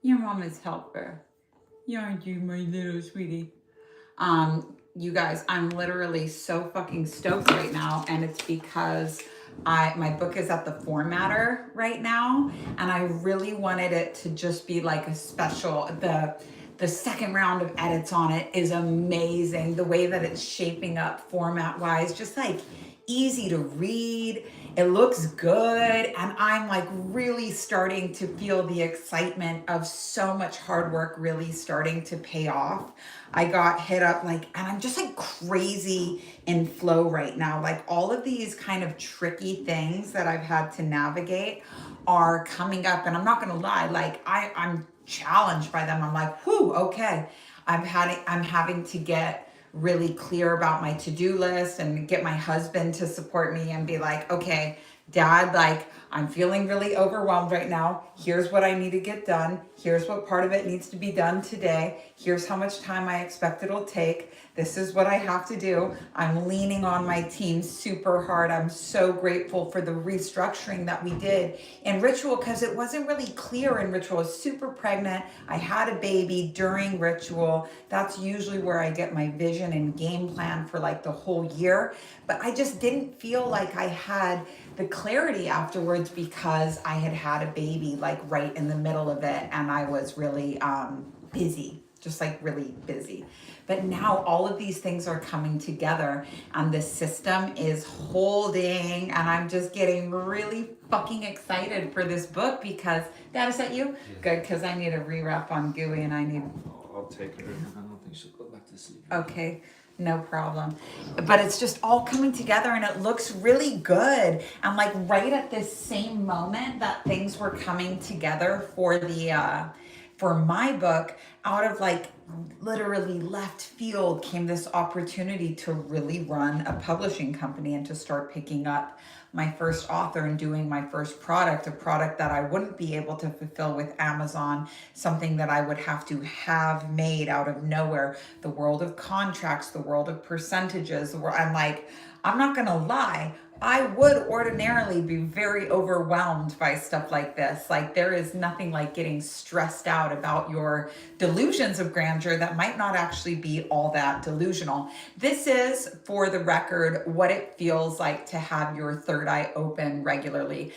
Your mama's helper. Aren't you, my little sweetie? You guys, I'm literally so fucking stoked right now, and it's because my book is at the formatter right now, and I really wanted it to just be like a special. The second round of edits on it is amazing. The way that it's shaping up format wise, just like easy to read. It looks good. And I'm like really starting to feel the excitement of so much hard work really starting to pay off. I got hit up like, and I'm just like crazy in flow right now. Like all of these kind of tricky things that I've had to navigate are coming up. And I'm not going to lie, like I'm challenged by them. I'm like, whew, okay. I'm having to get really clear about my to-do list and get my husband to support me and be like, okay, Dad, like I'm feeling really overwhelmed right now. Here's what I need to get done. Here's what part of it needs to be done today. Here's how much time I expect it'll take. This is what I have to do. I'm leaning on my team super hard. I'm so grateful for the restructuring that we did in Ritual because it wasn't really clear in Ritual. I was super pregnant. I had a baby during Ritual. That's usually where I get my vision and game plan for like the whole year. But I just didn't feel like I had the clarity afterwards because I had had a baby like right in the middle of it, and I was really busy, just like really busy. But now all of these things are coming together and the system is holding, and I'm just getting really fucking excited for this book because, Dad, is that you? Yeah. Good, because I need a rewrap on Gooey and I need... I'll take her. I don't think she'll go back to sleep. Okay. No problem. But it's just all coming together and it looks really good. And like right at this same moment that things were coming together for my book, out of like literally left field came this opportunity to really run a publishing company and to start picking up my first author and doing my first product, a product that I wouldn't be able to fulfill with Amazon, something that I would have to have made out of nowhere. The world of contracts, the world of percentages, where I'm like, I'm not gonna lie, I would ordinarily be very overwhelmed by stuff like this. Like there is nothing like getting stressed out about your delusions of grandeur that might not actually be all that delusional. This is, for the record, what it feels like to have your third eye open regularly.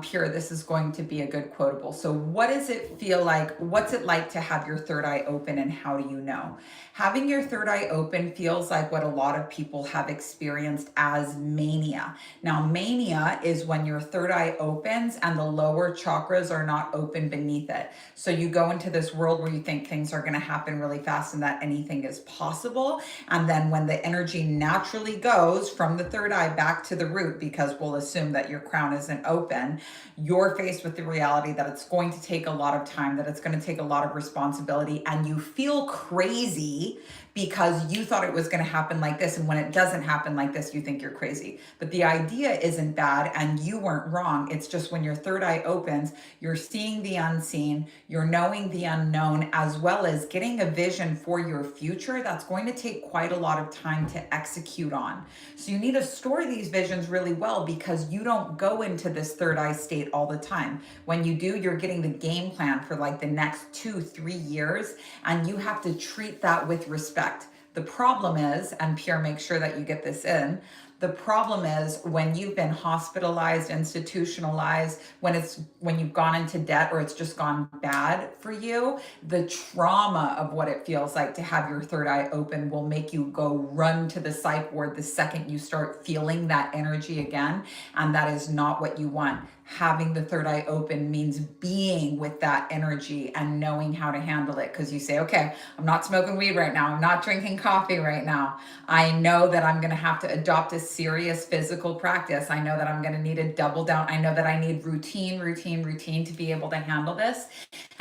Pure, this is going to be a good quotable. So what does it feel like? What's it like to have your third eye open, and how do you know? Having your third eye open feels like what a lot of people have experienced as mania. Now, mania is when your third eye opens and the lower chakras are not open beneath it. So you go into this world where you think things are going to happen really fast and that anything is possible. And then when the energy naturally goes from the third eye back to the root, because we'll assume that your crown isn't open, you're faced with the reality that it's going to take a lot of time, that it's going to take a lot of responsibility, and you feel crazy because you thought it was going to happen like this. And when it doesn't happen like this, you think you're crazy. But the idea isn't bad and you weren't wrong. It's just when your third eye opens, you're seeing the unseen, you're knowing the unknown, as well as getting a vision for your future that's going to take quite a lot of time to execute on. So you need to store these visions really well because you don't go into this third eye state all the time. When you do, you're getting the game plan for like the next 2-3 years, and you have to treat that with respect. The problem is, and Pierre, make sure that you get this in, the problem is when you've been hospitalized, institutionalized, when you've gone into debt or it's just gone bad for you, the trauma of what it feels like to have your third eye open will make you go run to the psych ward the second you start feeling that energy again. And that is not what you want. Having the third eye open means being with that energy and knowing how to handle it. Because you say, okay, I'm not smoking weed right now. I'm not drinking coffee right now. I know that I'm going to have to adopt a serious physical practice. I know that I'm going to need to double down. I know that I need routine to be able to handle this.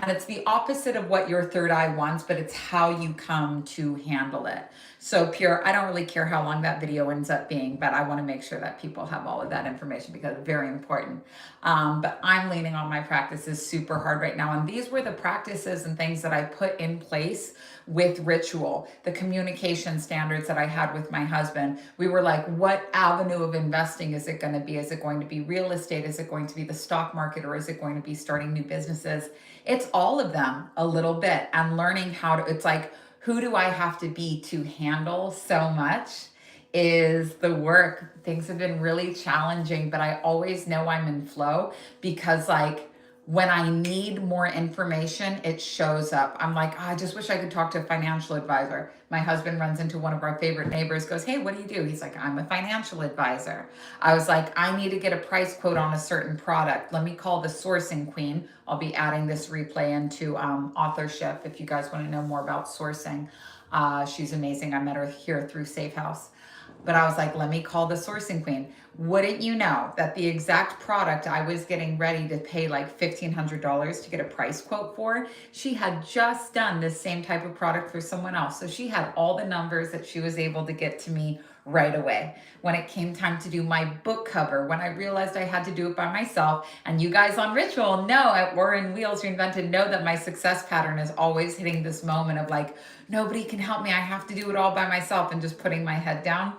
And it's the opposite of what your third eye wants, but it's how you come to handle it. So Pure, I don't really care how long that video ends up being, but I want to make sure that people have all of that information because it's very important. But I'm leaning on my practices super hard right now. And these were the practices and things that I put in place with Ritual, the communication standards that I had with my husband. We were like, what what avenue of investing is it going to be? Is it going to be real estate? Is it going to be the stock market? Or is it going to be starting new businesses? It's all of them a little bit, and learning how to, it's like, who do I have to be to handle so much is the work. Things have been really challenging, but I always know I'm in flow, because like when I need more information, it shows up. I'm like, oh, I just wish I could talk to a financial advisor. My husband runs into one of our favorite neighbors, goes, hey, what do you do? He's like, I'm a financial advisor. I was like, I need to get a price quote on a certain product. Let me call the sourcing queen. I'll be adding this replay into authorship if you guys want to know more about sourcing. She's amazing. I met her here through Safehouse. But I was like, let me call the sourcing queen. Wouldn't you know that the exact product I was getting ready to pay like $1,500 to get a price quote for, she had just done this same type of product for someone else. So she had all the numbers that she was able to get to me right away. When it came time to do my book cover, when I realized I had to do it by myself, and you guys on Ritual know at Warren Wheels Reinvented know that my success pattern is always hitting this moment of like, nobody can help me. I have to do it all by myself, and just putting my head down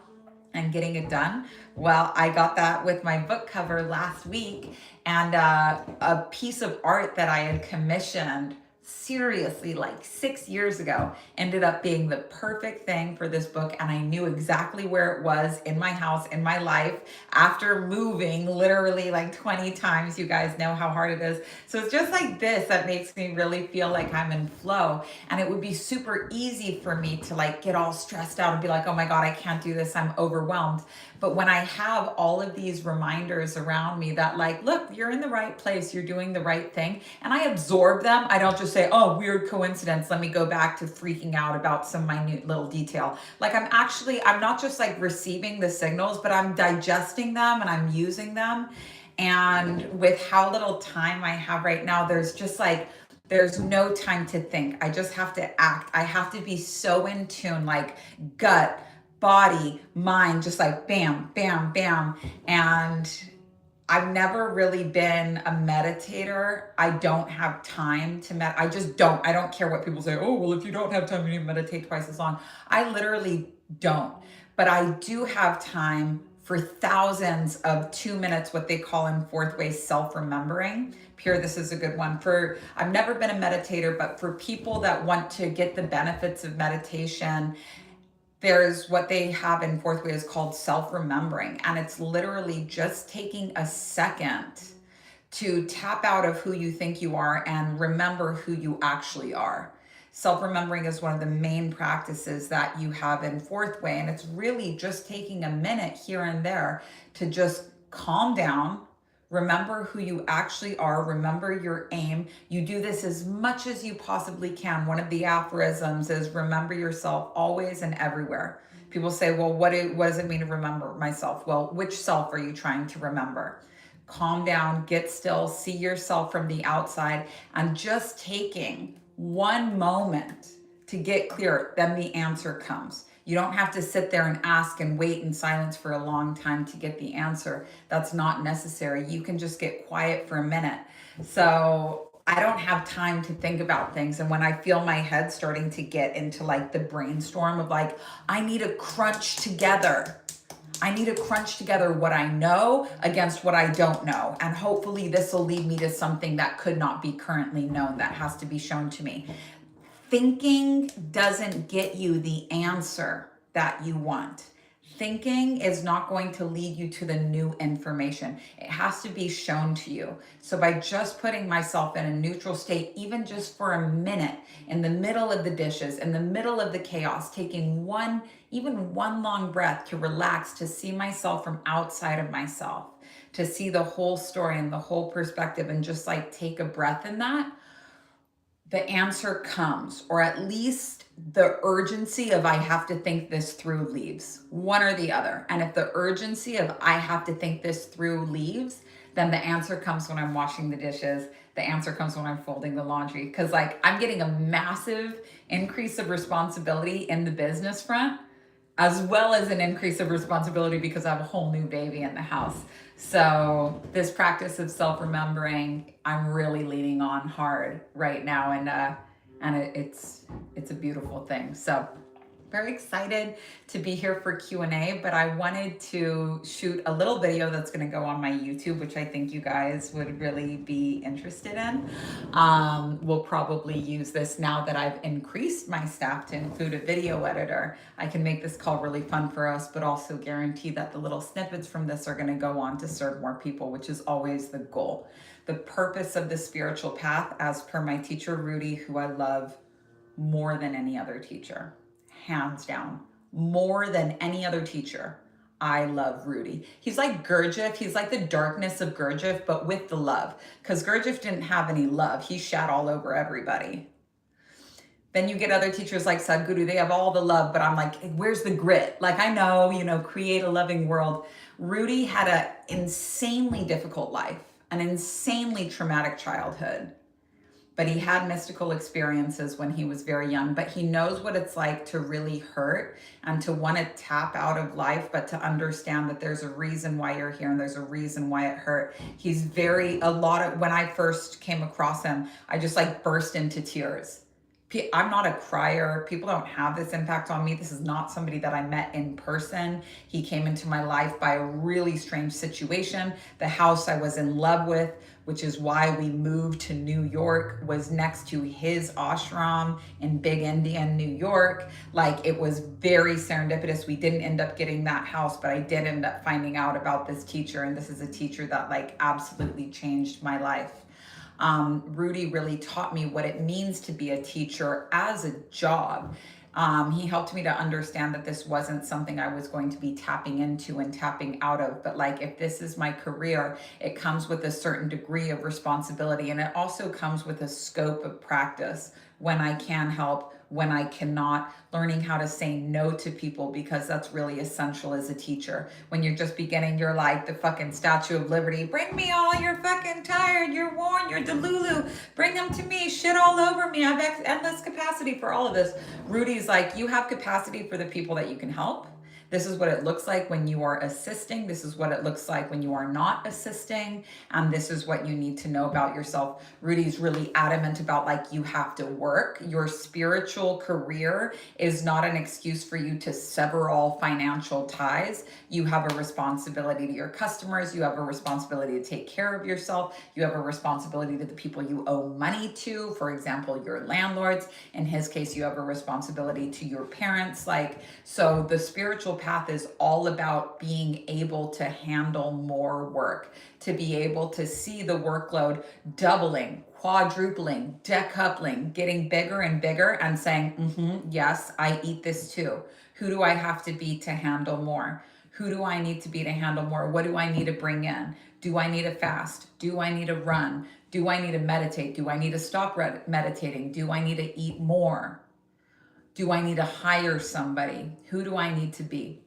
and getting it done. Well, I got that with my book cover last week, and a piece of art that I had commissioned seriously like 6 years ago ended up being the perfect thing for this book. And I knew exactly where it was in my house, in my life, after moving literally like 20 times. You guys know how hard it is. So it's just like this that makes me really feel like I'm in flow. And it would be super easy for me to like get all stressed out and be like, oh my God, I can't do this, I'm overwhelmed. But when I have all of these reminders around me that like, look, you're in the right place, you're doing the right thing, and I absorb them, I don't just say, oh, weird coincidence, let me go back to freaking out about some minute little detail. Like I'm not just like receiving the signals, but I'm digesting them and I'm using them. And with how little time I have right now, there's no time to think. I just have to act. I have to be so in tune, like gut, body, mind, just like bam, bam, bam. And I've never really been a meditator. I don't have time to I just don't. I don't care what people say. Oh, well, if you don't have time, you need to meditate twice as long. I literally don't. But I do have time for thousands of 2 minutes, what they call in fourth way self-remembering. Pure, this is a good one. I've never been a meditator, but for people that want to get the benefits of meditation, there's what they have in fourth way is called self-remembering. And it's literally just taking a second to tap out of who you think you are and remember who you actually are. Self-remembering is one of the main practices that you have in fourth way. And it's really just taking a minute here and there to just calm down, remember who you actually are, remember your aim. You do this as much as you possibly can. One of the aphorisms is remember yourself always and everywhere. People say, well, what does it mean to remember myself? Well, which self are you trying to remember? Calm down, get still, see yourself from the outside, and just taking one moment to get clear, then the answer comes. You don't have to sit there and ask and wait in silence for a long time to get the answer. That's not necessary. You can just get quiet for a minute. So I don't have time to think about things. And when I feel my head starting to get into like the brainstorm of like, I need to crunch together. I need to crunch together what I know against what I don't know. And hopefully this will lead me to something that could not be currently known, that has to be shown to me. Thinking doesn't get you the answer that you want. Thinking is not going to lead you to the new information. It has to be shown to you. So by just putting myself in a neutral state, even just for a minute, in the middle of the dishes, in the middle of the chaos, taking even one long breath to relax, to see myself from outside of myself, to see the whole story and the whole perspective, and just like take a breath in that, the answer comes, or at least the urgency of I have to think this through leaves, one or the other. And if the urgency of I have to think this through leaves, then the answer comes when I'm washing the dishes. The answer comes when I'm folding the laundry. Because like I'm getting a massive increase of responsibility in the business front, as well as an increase of responsibility because I have a whole new baby in the house. So this practice of self-remembering, I'm really leaning on hard right now, and it's a beautiful thing. So very excited to be here for Q&A, but I wanted to shoot a little video that's going to go on my YouTube, which I think you guys would really be interested in. We'll probably use this now that I've increased my staff to include a video editor. I can make this call really fun for us, but also guarantee that the little snippets from this are going to go on to serve more people, which is always the goal. The purpose of the spiritual path, as per my teacher, Rudi, who I love more than any other teacher, hands down, more than any other teacher. I love Rudi. He's like Gurdjieff. He's like the darkness of Gurdjieff, but with the love. Because Gurdjieff didn't have any love. He shat all over everybody. Then you get other teachers like Sadhguru. They have all the love, but I'm like, where's the grit? Like, I know, create a loving world. Rudi had an insanely difficult life, an insanely traumatic childhood. But he had mystical experiences when he was very young, but he knows what it's like to really hurt and to want to tap out of life, but to understand that there's a reason why you're here and there's a reason why it hurt. He's when I first came across him, I just like burst into tears. I'm not a crier. People don't have this impact on me. This is not somebody that I met in person. He came into my life by a really strange situation. The house I was in love with, which is why we moved to New York, was next to his ashram in Big Indian, New York. Like, it was very serendipitous. We didn't end up getting that house, but I did end up finding out about this teacher. And this is a teacher that like absolutely changed my life. Rudi really taught me what it means to be a teacher as a job. He helped me to understand that this wasn't something I was going to be tapping into and tapping out of, but like, if this is my career, it comes with a certain degree of responsibility, and it also comes with a scope of practice. When I can help, when I cannot, learning how to say no to people, because that's really essential as a teacher. When you're just beginning, you're like the fucking Statue of Liberty. Bring me all, you're fucking tired, you're worn, you're delulu. Bring them to me, shit all over me. I have endless capacity for all of this. Rudi's like, you have capacity for the people that you can help. This is what it looks like when you are assisting. This is what it looks like when you are not assisting. And this is what you need to know about yourself. Rudi's really adamant about like, you have to work. Your spiritual career is not an excuse for you to sever all financial ties. You have a responsibility to your customers. You have a responsibility to take care of yourself. You have a responsibility to the people you owe money to. For example, your landlords. In his case, you have a responsibility to your parents. Like, so the spiritual path is all about being able to handle more work, to be able to see the workload doubling, quadrupling, decoupling, getting bigger and bigger, and saying, yes, I eat this too. Who do I have to be to handle more? Who do I need to be to handle more? What do I need to bring in? Do I need to fast? Do I need to run? Do I need to meditate? Do I need to stop meditating? Do I need to eat more? Do I need to hire somebody? Who do I need to be?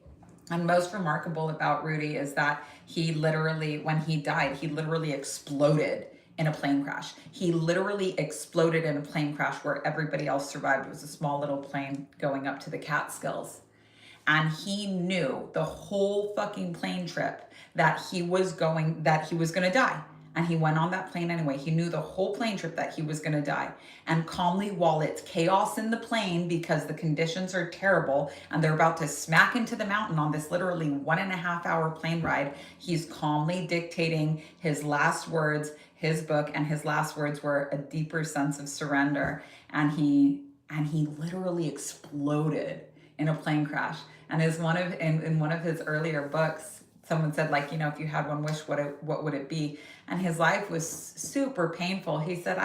And most remarkable about Rudi is that he literally, when he died, he literally exploded in a plane crash. He literally exploded in a plane crash where everybody else survived. It was a small little plane going up to the Catskills. And he knew the whole fucking plane trip that he was going to die. And he went on that plane anyway. He knew the whole plane trip that he was going to die. And calmly, while it's chaos in the plane because the conditions are terrible and they're about to smack into the mountain on this literally 1.5 hour plane ride, he's calmly dictating his last words, his book, and his last words were a deeper sense of surrender. And he literally exploded in a plane crash. And in one of his earlier books, someone said, like, if you had one wish, what would it be? And his life was super painful. He said,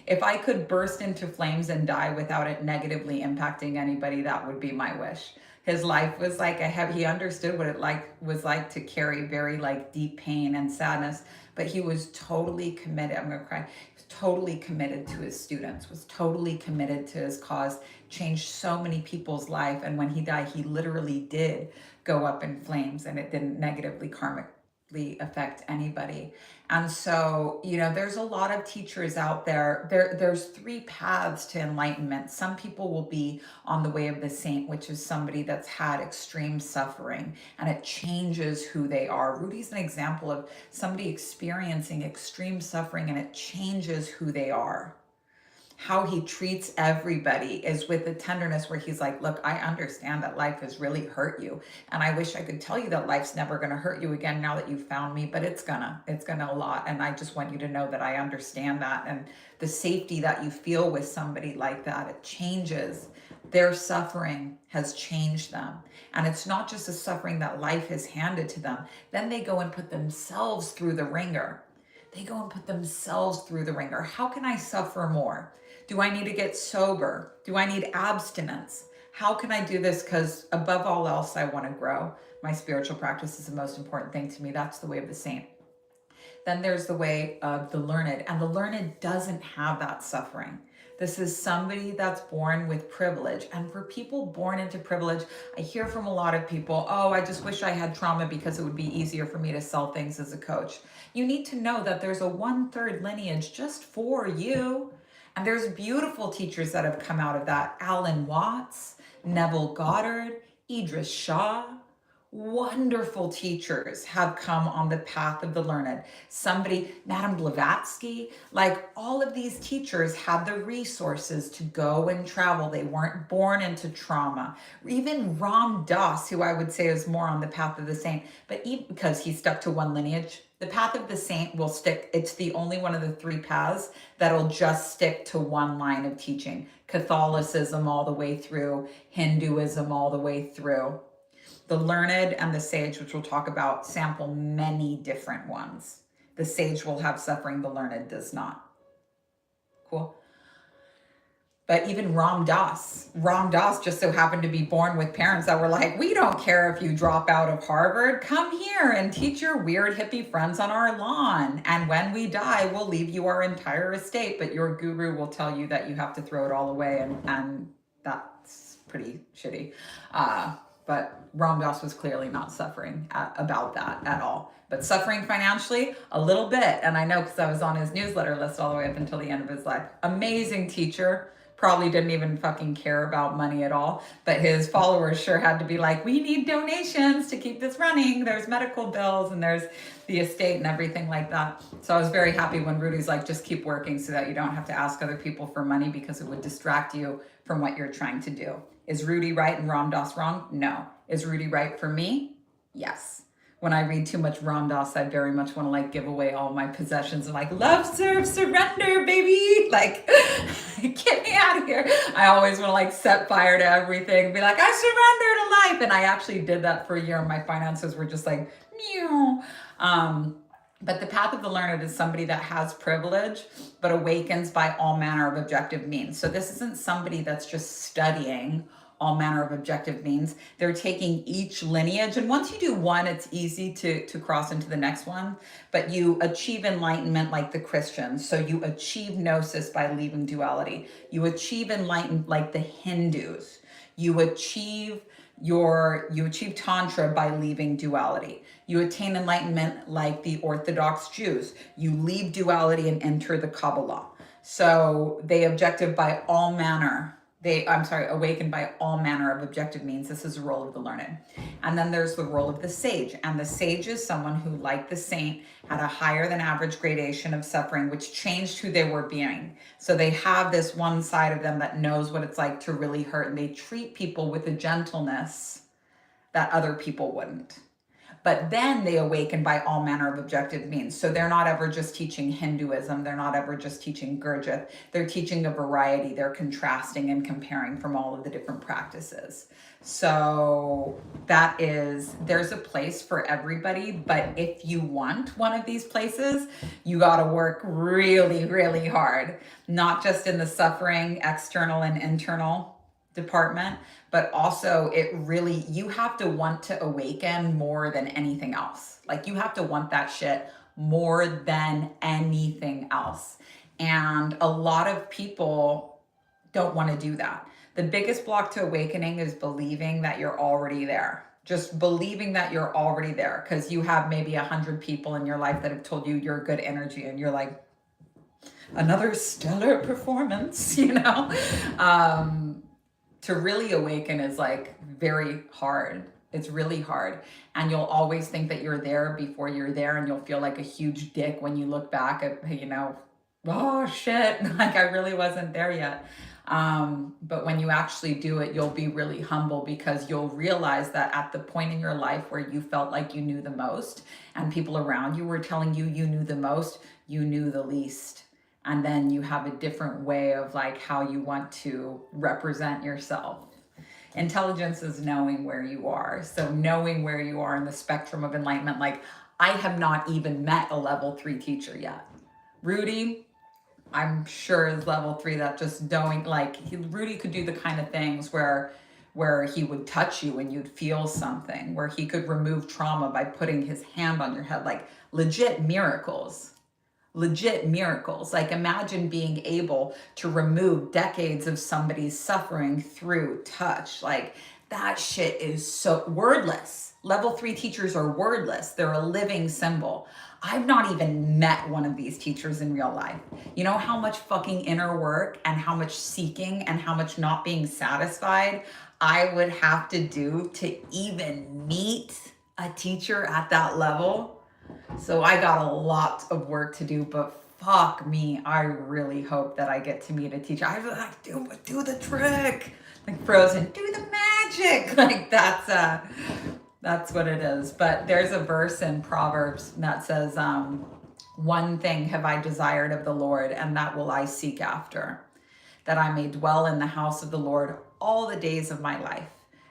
if I could burst into flames and die without it negatively impacting anybody, that would be my wish. His life was like he understood what it was like to carry very like deep pain and sadness, but he was totally committed. I'm gonna cry. He was totally committed to his students, was totally committed to his cause, changed so many people's life. And when he died, he literally did go up in flames, and it didn't negatively karmically affect anybody. And so, there's a lot of teachers out there. There's 3 paths to enlightenment. Some people will be on the way of the saint, which is somebody that's had extreme suffering and it changes who they are. Rudi's an example of somebody experiencing extreme suffering and it changes who they are. how he treats everybody is with a tenderness where he's like, look, I understand that life has really hurt you. And I wish I could tell you that life's never going to hurt you again now that you've found me, but it's gonna a lot. And I just want you to know that I understand that. And the safety that you feel with somebody like that, it changes. Their suffering has changed them. And it's not just the suffering that life has handed to them. Then they go and put themselves through the ringer. They go and put themselves through the ringer. How can I suffer more? Do I need to get sober? Do I need abstinence? How can I do this? Because above all else, I want to grow. My spiritual practice is the most important thing to me. That's the way of the saint. Then there's the way of the learned, and the learned doesn't have that suffering. This is somebody that's born with privilege. And for people born into privilege, I hear from a lot of people, oh, I just wish I had trauma because it would be easier for me to sell things as a coach. You need to know that there's a 1/3 lineage just for you. And there's beautiful teachers that have come out of that. Alan Watts, Neville Goddard, Idris Shah. Wonderful teachers have come on the path of the learned. Somebody, Madame Blavatsky, like all of these teachers had the resources to go and travel. They weren't born into trauma. Even Ram Dass, who I would say is more on the path of the saint, but even because he stuck to one lineage, the path of the saint will stick. It's the only one of the 3 paths that'll just stick to one line of teaching. Catholicism all the way through, Hinduism all the way through. The learned and the sage, which we'll talk about, sample many different ones. The sage will have suffering, the learned does not. Cool. But even Ram Dass just so happened to be born with parents that were like, we don't care if you drop out of Harvard, come here and teach your weird hippie friends on our lawn. And when we die, we'll leave you our entire estate, but your guru will tell you that you have to throw it all away. And that's pretty shitty. But Ram Dass was clearly not suffering about that at all. But suffering financially, a little bit. And I know because I was on his newsletter list all the way up until the end of his life. Amazing teacher. Probably didn't even fucking care about money at all. But his followers sure had to be like, we need donations to keep this running. There's medical bills and there's the estate and everything like that. So I was very happy when Rudi's like, just keep working so that you don't have to ask other people for money because it would distract you from what you're trying to do. Is Rudi right and Ram Dass wrong? No. Is Rudi right for me? Yes. When I read too much Ram Dass, I very much want to like give away all my possessions and like love, serve, surrender, baby. Like, get me out of here. I always want to like set fire to everything and be like, I surrender to life. And I actually did that for a year and my finances were just like, meow. But the path of the learned is somebody that has privilege, but awakens by all manner of objective means. So this isn't somebody that's just studying all manner of objective means. They're taking each lineage. And once you do one, it's easy to cross into the next one. But you achieve enlightenment like the Christians. So you achieve gnosis by leaving duality. You achieve enlightenment like the Hindus. You achieve Tantra by leaving duality. You attain enlightenment like the Orthodox Jews. You leave duality and enter the Kabbalah. So they awaken by all manner of objective means. This is the role of the learned. And then there's the role of the sage. And the sage is someone who, like the saint, had a higher than average gradation of suffering, which changed who they were being. So they have this one side of them that knows what it's like to really hurt. And they treat people with a gentleness that other people wouldn't. But then they awaken by all manner of objective means. So they're not ever just teaching Hinduism. They're not ever just teaching Gurdjieff. They're teaching a variety. They're contrasting and comparing from all of the different practices. So there's a place for everybody. But if you want one of these places, you got to work really, really hard. Not just in the suffering, external and internal department, but also you have to want to awaken more than anything else. Like you have to want that shit more than anything else. And a lot of people don't want to do that. The biggest block to awakening is believing that you're already there. Just believing that you're already there because you have maybe 100 people in your life that have told you you're good energy and you're like, another stellar performance, to really awaken is like very hard. It's really hard. And you'll always think that you're there before you're there. And you'll feel like a huge dick when you look back at, oh shit, like I really wasn't there yet. But when you actually do it, you'll be really humble because you'll realize that at the point in your life where you felt like you knew the most and people around you were telling you you knew the most, you knew the least. And then you have a different way of like how you want to represent yourself. Intelligence is knowing where you are. So knowing where you are in the spectrum of enlightenment, like I have not even met a level 3 teacher yet. Rudi, I'm sure is level 3, that just knowing, like Rudi could do the kind of things where he would touch you and you'd feel something, where he could remove trauma by putting his hand on your head, like legit miracles. Legit miracles. Like imagine being able to remove decades of somebody's suffering through touch. Like that shit is so wordless. Level 3 teachers are wordless. They're a living symbol. I've not even met one of these teachers in real life. You know how much fucking inner work and how much seeking and how much not being satisfied I would have to do to even meet a teacher at that level? So I got a lot of work to do, but fuck me, I really hope that I get to meet a teacher. I like do the trick, like Frozen, do the magic. Like that's what it is. But there's a verse in Proverbs that says, "One thing have I desired of the Lord, and that will I seek after, that I may dwell in the house of the Lord all the days of my life,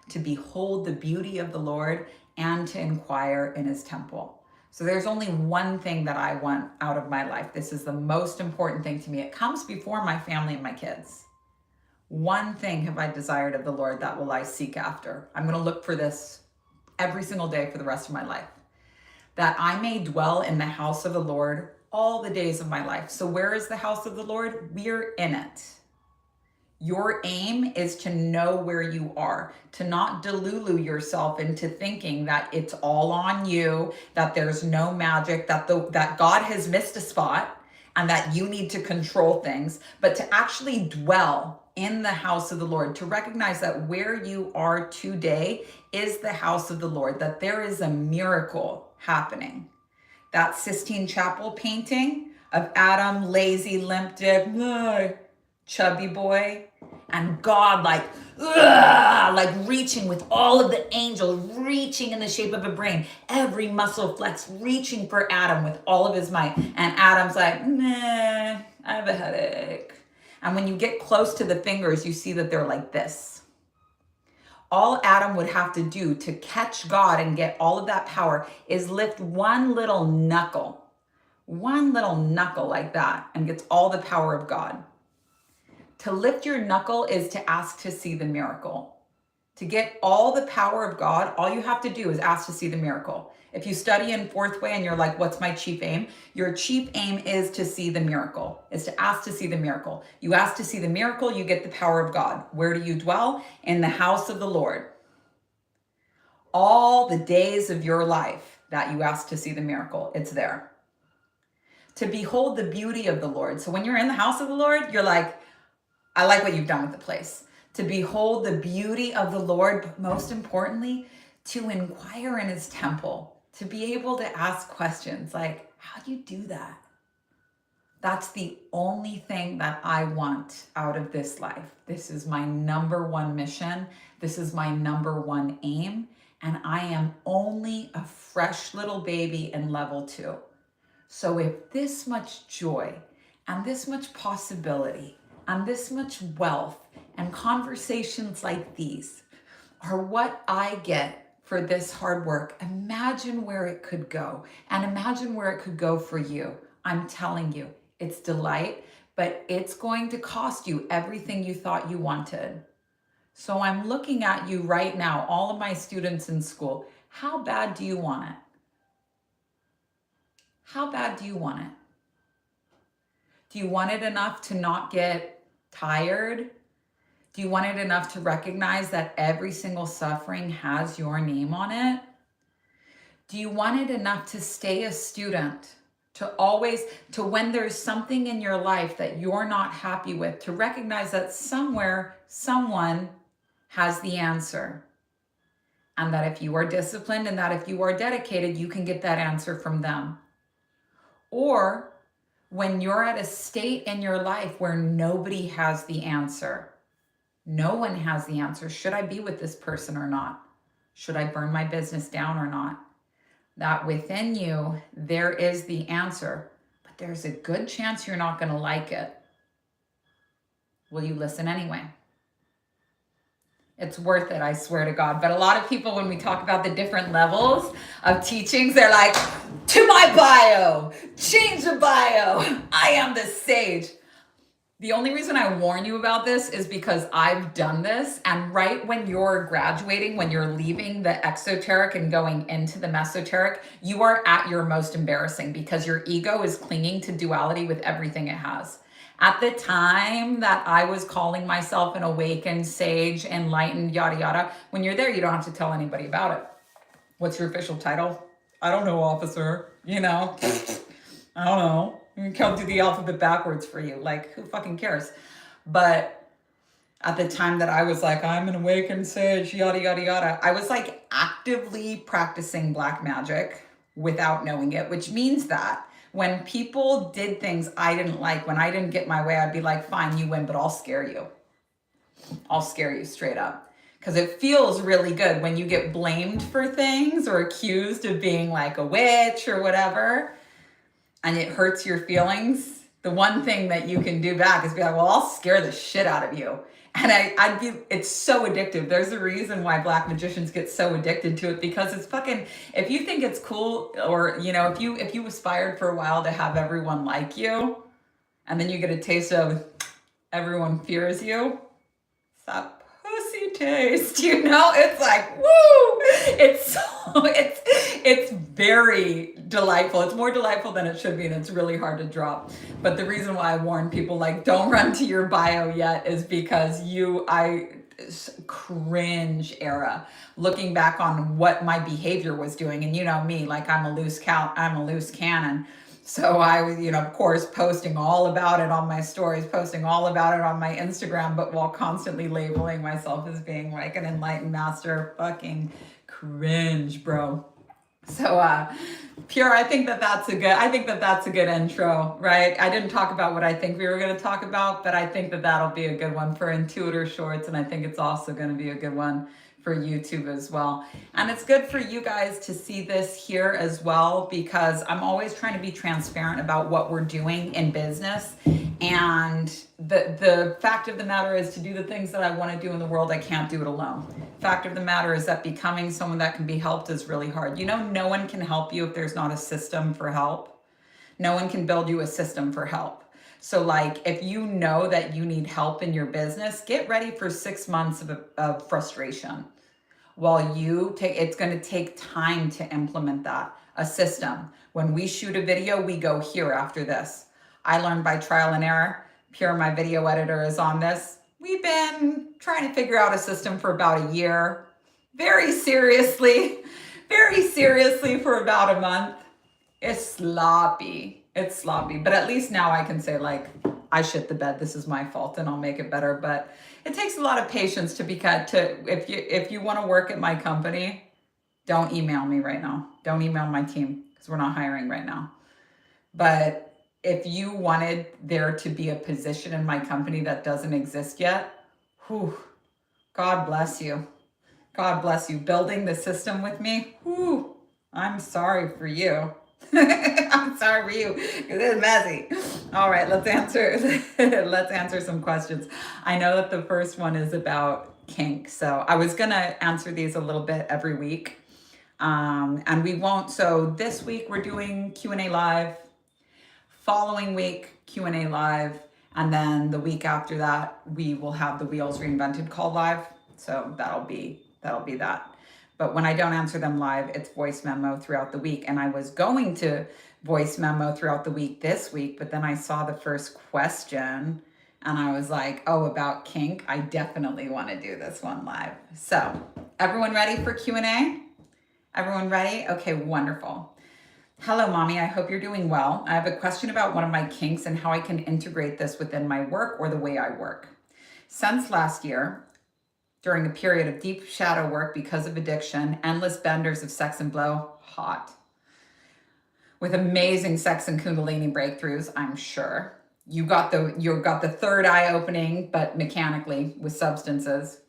to behold the beauty of the Lord and to inquire in his temple." So there's only one thing that I want out of my life. This is the most important thing to me. It comes before my family and my kids. One thing have I desired of the Lord, that will I seek after. I'm going to look for this every single day for the rest of my life. That I may dwell in the house of the Lord all the days of my life. So where is the house of the Lord? We're in it. Your aim is to know where you are, to not delulu yourself into thinking that it's all on you, that there's no magic, that God has missed a spot and that you need to control things, but to actually dwell in the house of the Lord, to recognize that where you are today is the house of the Lord, that there is a miracle happening. That Sistine Chapel painting of Adam, lazy, limp dick, chubby boy, and God like reaching with all of the angels, reaching in the shape of a brain, every muscle flex, reaching for Adam with all of his might. And Adam's like, nah, I have a headache. And when you get close to the fingers, you see that they're like this. All Adam would have to do to catch God and get all of that power is lift one little knuckle like that, and gets all the power of God. To lift your knuckle is to ask to see the miracle. To get all the power of God, all you have to do is ask to see the miracle. If you study in fourth way and you're like, what's my chief aim? Your chief aim is to see the miracle, is to ask to see the miracle. You ask to see the miracle, you get the power of God. Where do you dwell? In the house of the Lord. All the days of your life that you ask to see the miracle, it's there. To behold the beauty of the Lord. So when you're in the house of the Lord, you're like, I like what you've done with the place. To behold the beauty of the Lord, but most importantly, to inquire in his temple, to be able to ask questions like, how do you do that? That's the only thing that I want out of this life. This is my number one mission. This is my number one aim. And I am only a fresh little baby in level 2. So if this much joy and this much possibility and this much wealth and conversations like these are what I get for this hard work, imagine where it could go, and imagine where it could go for you. I'm telling you, it's delight, but it's going to cost you everything you thought you wanted. So I'm looking at you right now, all of my students in school. How bad do you want it? How bad do you want it? Do you want it enough to not get tired? Do you want it enough to recognize that every single suffering has your name on it? Do you want it enough to stay a student? To when there's something in your life that you're not happy with, to recognize that somewhere, someone has the answer. And that if you are disciplined and that if you are dedicated, you can get that answer from them. Or when you're at a state in your life where nobody has the answer. No one has the answer. Should I be with this person or not? Should I burn my business down or not? That within you, there is the answer, but there's a good chance you're not going to like it. Will you listen anyway? It's worth it, I swear to God. But a lot of people, when we talk about the different levels of teachings, they're like, to my bio, change the bio. I am the sage. The only reason I warn you about this is because I've done this. And right when you're graduating, when you're leaving the exoteric and going into the mesoteric, you are at your most embarrassing because your ego is clinging to duality with everything it has. At the time that I was calling myself an awakened sage, enlightened, yada, yada, when you're there, you don't have to tell anybody about it. What's your official title? I don't know, officer. You know, I don't know. You can do the alphabet backwards for you. Like, who fucking cares? But at the time that I was like, I'm an awakened sage, yada, yada, yada, I was like actively practicing black magic without knowing it, which means that when people did things I didn't like, when I didn't get my way, I'd be like, fine, you win, but I'll scare you. I'll scare you straight up. Because it feels really good when you get blamed for things or accused of being like a witch or whatever, and it hurts your feelings. The one thing that you can do back is be like, well, I'll scare the shit out of you. And it's so addictive. There's a reason why black magicians get so addicted to it, because it's fucking, if you think it's cool, or, you know, if you aspired for a while to have everyone like you, and then you get a taste of everyone fears you, it's that pussy taste, you know? It's like, woo! It's very delightful. It's more delightful than it should be, and it's really hard to drop. But the reason why I warn people, like, don't run to your bio yet, is because cringe era, looking back on what my behavior was doing. And you know me, like, I'm a loose cannon. So I was, you know, of course, posting all about it on my stories, posting all about it on my Instagram, but while constantly labeling myself as being like an enlightened master. Fucking cringe, bro. So, Pure, I think that's a good intro, right? I didn't talk about what I think we were going to talk about, but I think that'll be a good one for Intuitor Shorts, and I think it's also going to be a good one for YouTube as well. And it's good for you guys to see this here as well, because I'm always trying to be transparent about what we're doing in business. And the fact of the matter is, to do the things that I want to do in the world, I can't do it alone. Fact of the matter is that becoming someone that can be helped is really hard. You know, no one can help you if there's not a system for help. No one can build you a system for help. So like, if you know that you need help in your business, get ready for 6 months of frustration. While it's going to take time to implement that, a system. When we shoot a video, we go here after this. I learned by trial and error. Pure, my video editor, is on this. We've been trying to figure out a system for about a year. Very seriously for about a month. It's sloppy. But at least now I can say, like, I shit the bed, this is my fault, and I'll make it better. But it takes a lot of patience if you want to work at my company, don't email me right now. Don't email my team, because we're not hiring right now. But if you wanted there to be a position in my company that doesn't exist yet, whew, God bless you. God bless you. Building the system with me, whew, I'm sorry for you. I'm sorry for you, because it's messy. All right, let's answer some questions. I know that the first one is about kink, so I was gonna answer these a little bit every week, and we won't. So this week we're doing Q&A live. Following week, Q&A live, and then the week after that we will have the Wheels Reinvented call live. So that'll be that. But when I don't answer them live, it's voice memo throughout the week. And I was going to voice memo throughout the week this week, but then I saw the first question and I was like, oh, about kink, I definitely want to do this one live. So everyone ready for Q&A? Everyone ready? Okay, wonderful. Hello, mommy. I hope you're doing well. I have a question about one of my kinks and how I can integrate this within my work or the way I work. Since last year, during a period of deep shadow work because of addiction, endless benders of sex and blow, hot. with amazing sex and Kundalini breakthroughs, I'm sure. You got the third eye opening, but mechanically with substances.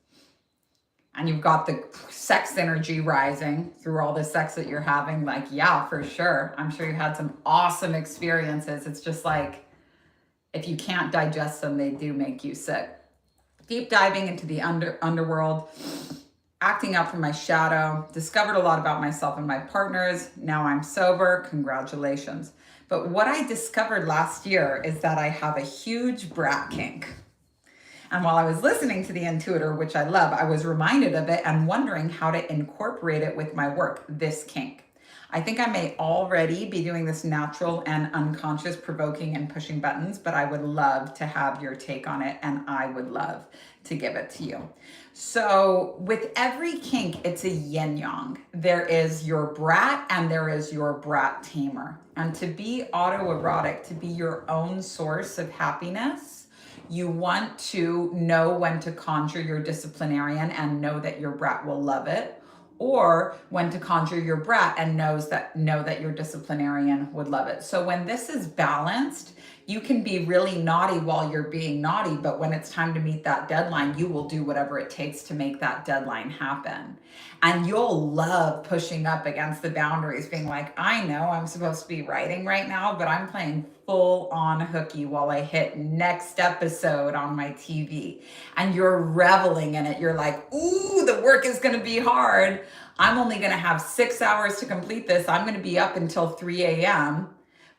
And you've got the sex energy rising through all the sex that you're having. Like, yeah, for sure. I'm sure you had some awesome experiences. It's just like, if you can't digest them, they do make you sick. Deep diving into the underworld, acting out from my shadow, discovered a lot about myself and my partners. Now I'm sober. Congratulations. But what I discovered last year is that I have a huge brat kink. And while I was listening to the Intuitor, which I love, I was reminded of it and wondering how to incorporate it with my work, this kink. I think I may already be doing this natural and unconscious provoking and pushing buttons, but I would love to have your take on it, and I would love to give it to you. So with every kink, it's a yin yang. There is your brat and there is your brat tamer. And to be autoerotic, to be your own source of happiness, you want to know when to conjure your disciplinarian and know that your brat will love it, or when to conjure your brat and know that your disciplinarian would love it. So when this is balanced, you can be really naughty while you're being naughty, but when it's time to meet that deadline, you will do whatever it takes to make that deadline happen. And you'll love pushing up against the boundaries, being like, I know I'm supposed to be writing right now, but I'm playing full on hooky while I hit next episode on my TV. And you're reveling in it. You're like, ooh, the work is going to be hard. I'm only going to have 6 hours to complete this. I'm going to be up until 3 a.m.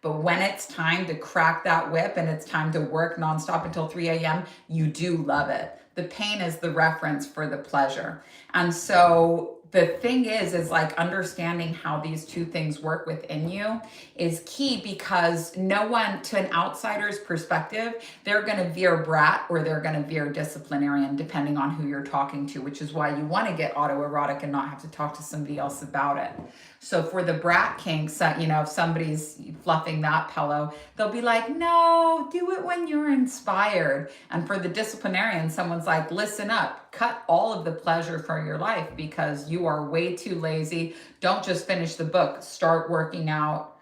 But when it's time to crack that whip and it's time to work nonstop until 3 a.m., you do love it. The pain is the reference for the pleasure. And so the thing is like understanding how these two things work within you is key, because no one, to an outsider's perspective, they're going to veer brat or they're going to veer disciplinarian, depending on who you're talking to, which is why you want to get autoerotic and not have to talk to somebody else about it. So for the brat kinks, if somebody's fluffing that pillow, they'll be like, no, do it when you're inspired. And for the disciplinarian, someone's like, listen up, cut all of the pleasure from your life because you are way too lazy. Don't just finish the book, start working out,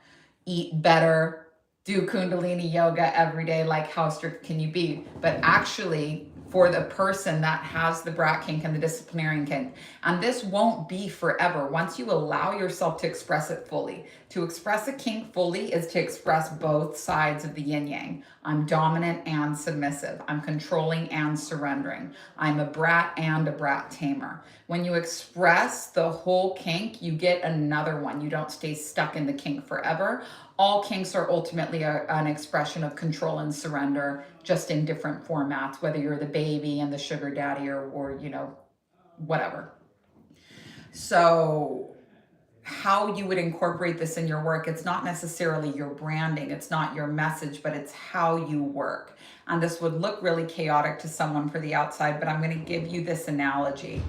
eat better, do Kundalini yoga every day. Like, how strict can you be? But actually, for the person that has the brat kink and the disciplinarian kink. And this won't be forever once you allow yourself to express it fully. To express a kink fully is to express both sides of the yin yang. I'm dominant and submissive. I'm controlling and surrendering. I'm a brat and a brat tamer. When you express the whole kink, you get another one. You don't stay stuck in the kink forever. All kinks are ultimately an expression of control and surrender, just in different formats, whether you're the baby and the sugar daddy or whatever. So how you would incorporate this in your work, it's not necessarily your branding, it's not your message, but it's how you work. And this would look really chaotic to someone for the outside, but I'm going to give you this analogy.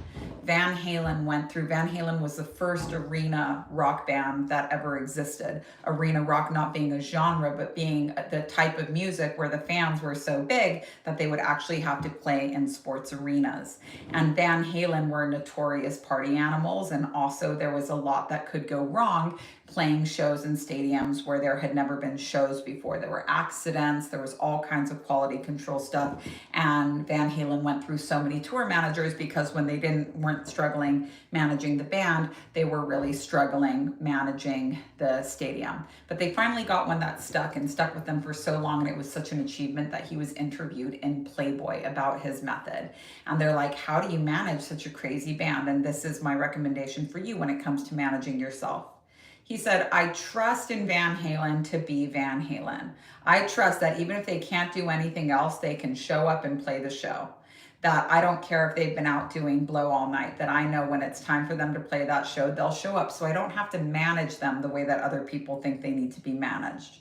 Van Halen was the first arena rock band that ever existed. Arena rock not being a genre, but being the type of music where the fans were so big that they would actually have to play in sports arenas. And Van Halen were notorious party animals, and also there was a lot that could go wrong playing shows in stadiums where there had never been shows before. There were accidents, there was all kinds of quality control stuff, and Van Halen went through so many tour managers because when they weren't struggling managing the band, they were really struggling managing the stadium. But they finally got one that stuck with them for so long, and it was such an achievement that he was interviewed in Playboy about his method. And they're like, how do you manage such a crazy band? And this is my recommendation for you when it comes to managing yourself. He said, I trust in Van Halen to be Van Halen. I trust that even if they can't do anything else, they can show up and play the show. That I don't care if they've been out doing blow all night, that I know when it's time for them to play that show, they'll show up. So I don't have to manage them the way that other people think they need to be managed.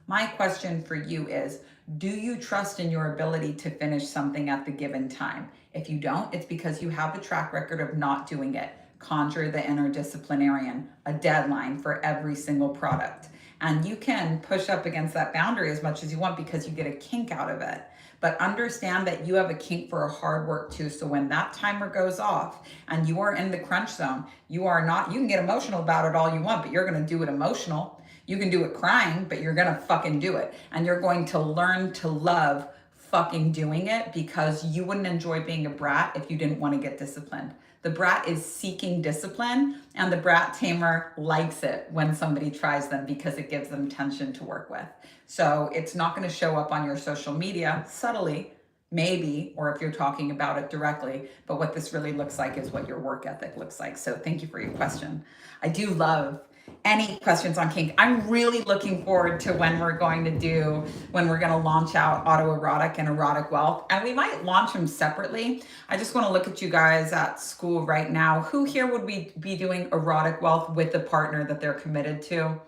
My question for you is, do you trust in your ability to finish something at the given time? If you don't, it's because you have a track record of not doing it. Conjure the inner disciplinarian, a deadline for every single product. And you can push up against that boundary as much as you want because you get a kink out of it. But understand that you have a kink for a hard work too. So when that timer goes off and you are in the crunch zone, you can get emotional about it all you want, but you're going to do it emotional. You can do it crying, but you're gonna fucking do it. And you're going to learn to love fucking doing it, because you wouldn't enjoy being a brat if you didn't want to get disciplined. The brat is seeking discipline, and the brat tamer likes it when somebody tries them because it gives them tension to work with. So it's not going to show up on your social media subtly, maybe, or if you're talking about it directly, but what this really looks like is what your work ethic looks like. So thank you for your question. I do love any questions on kink. I'm really looking forward to when we're going to launch out autoerotic and erotic wealth, and we might launch them separately. I just want to look at you guys at school right now. Who here would be doing erotic wealth with the partner that they're committed to?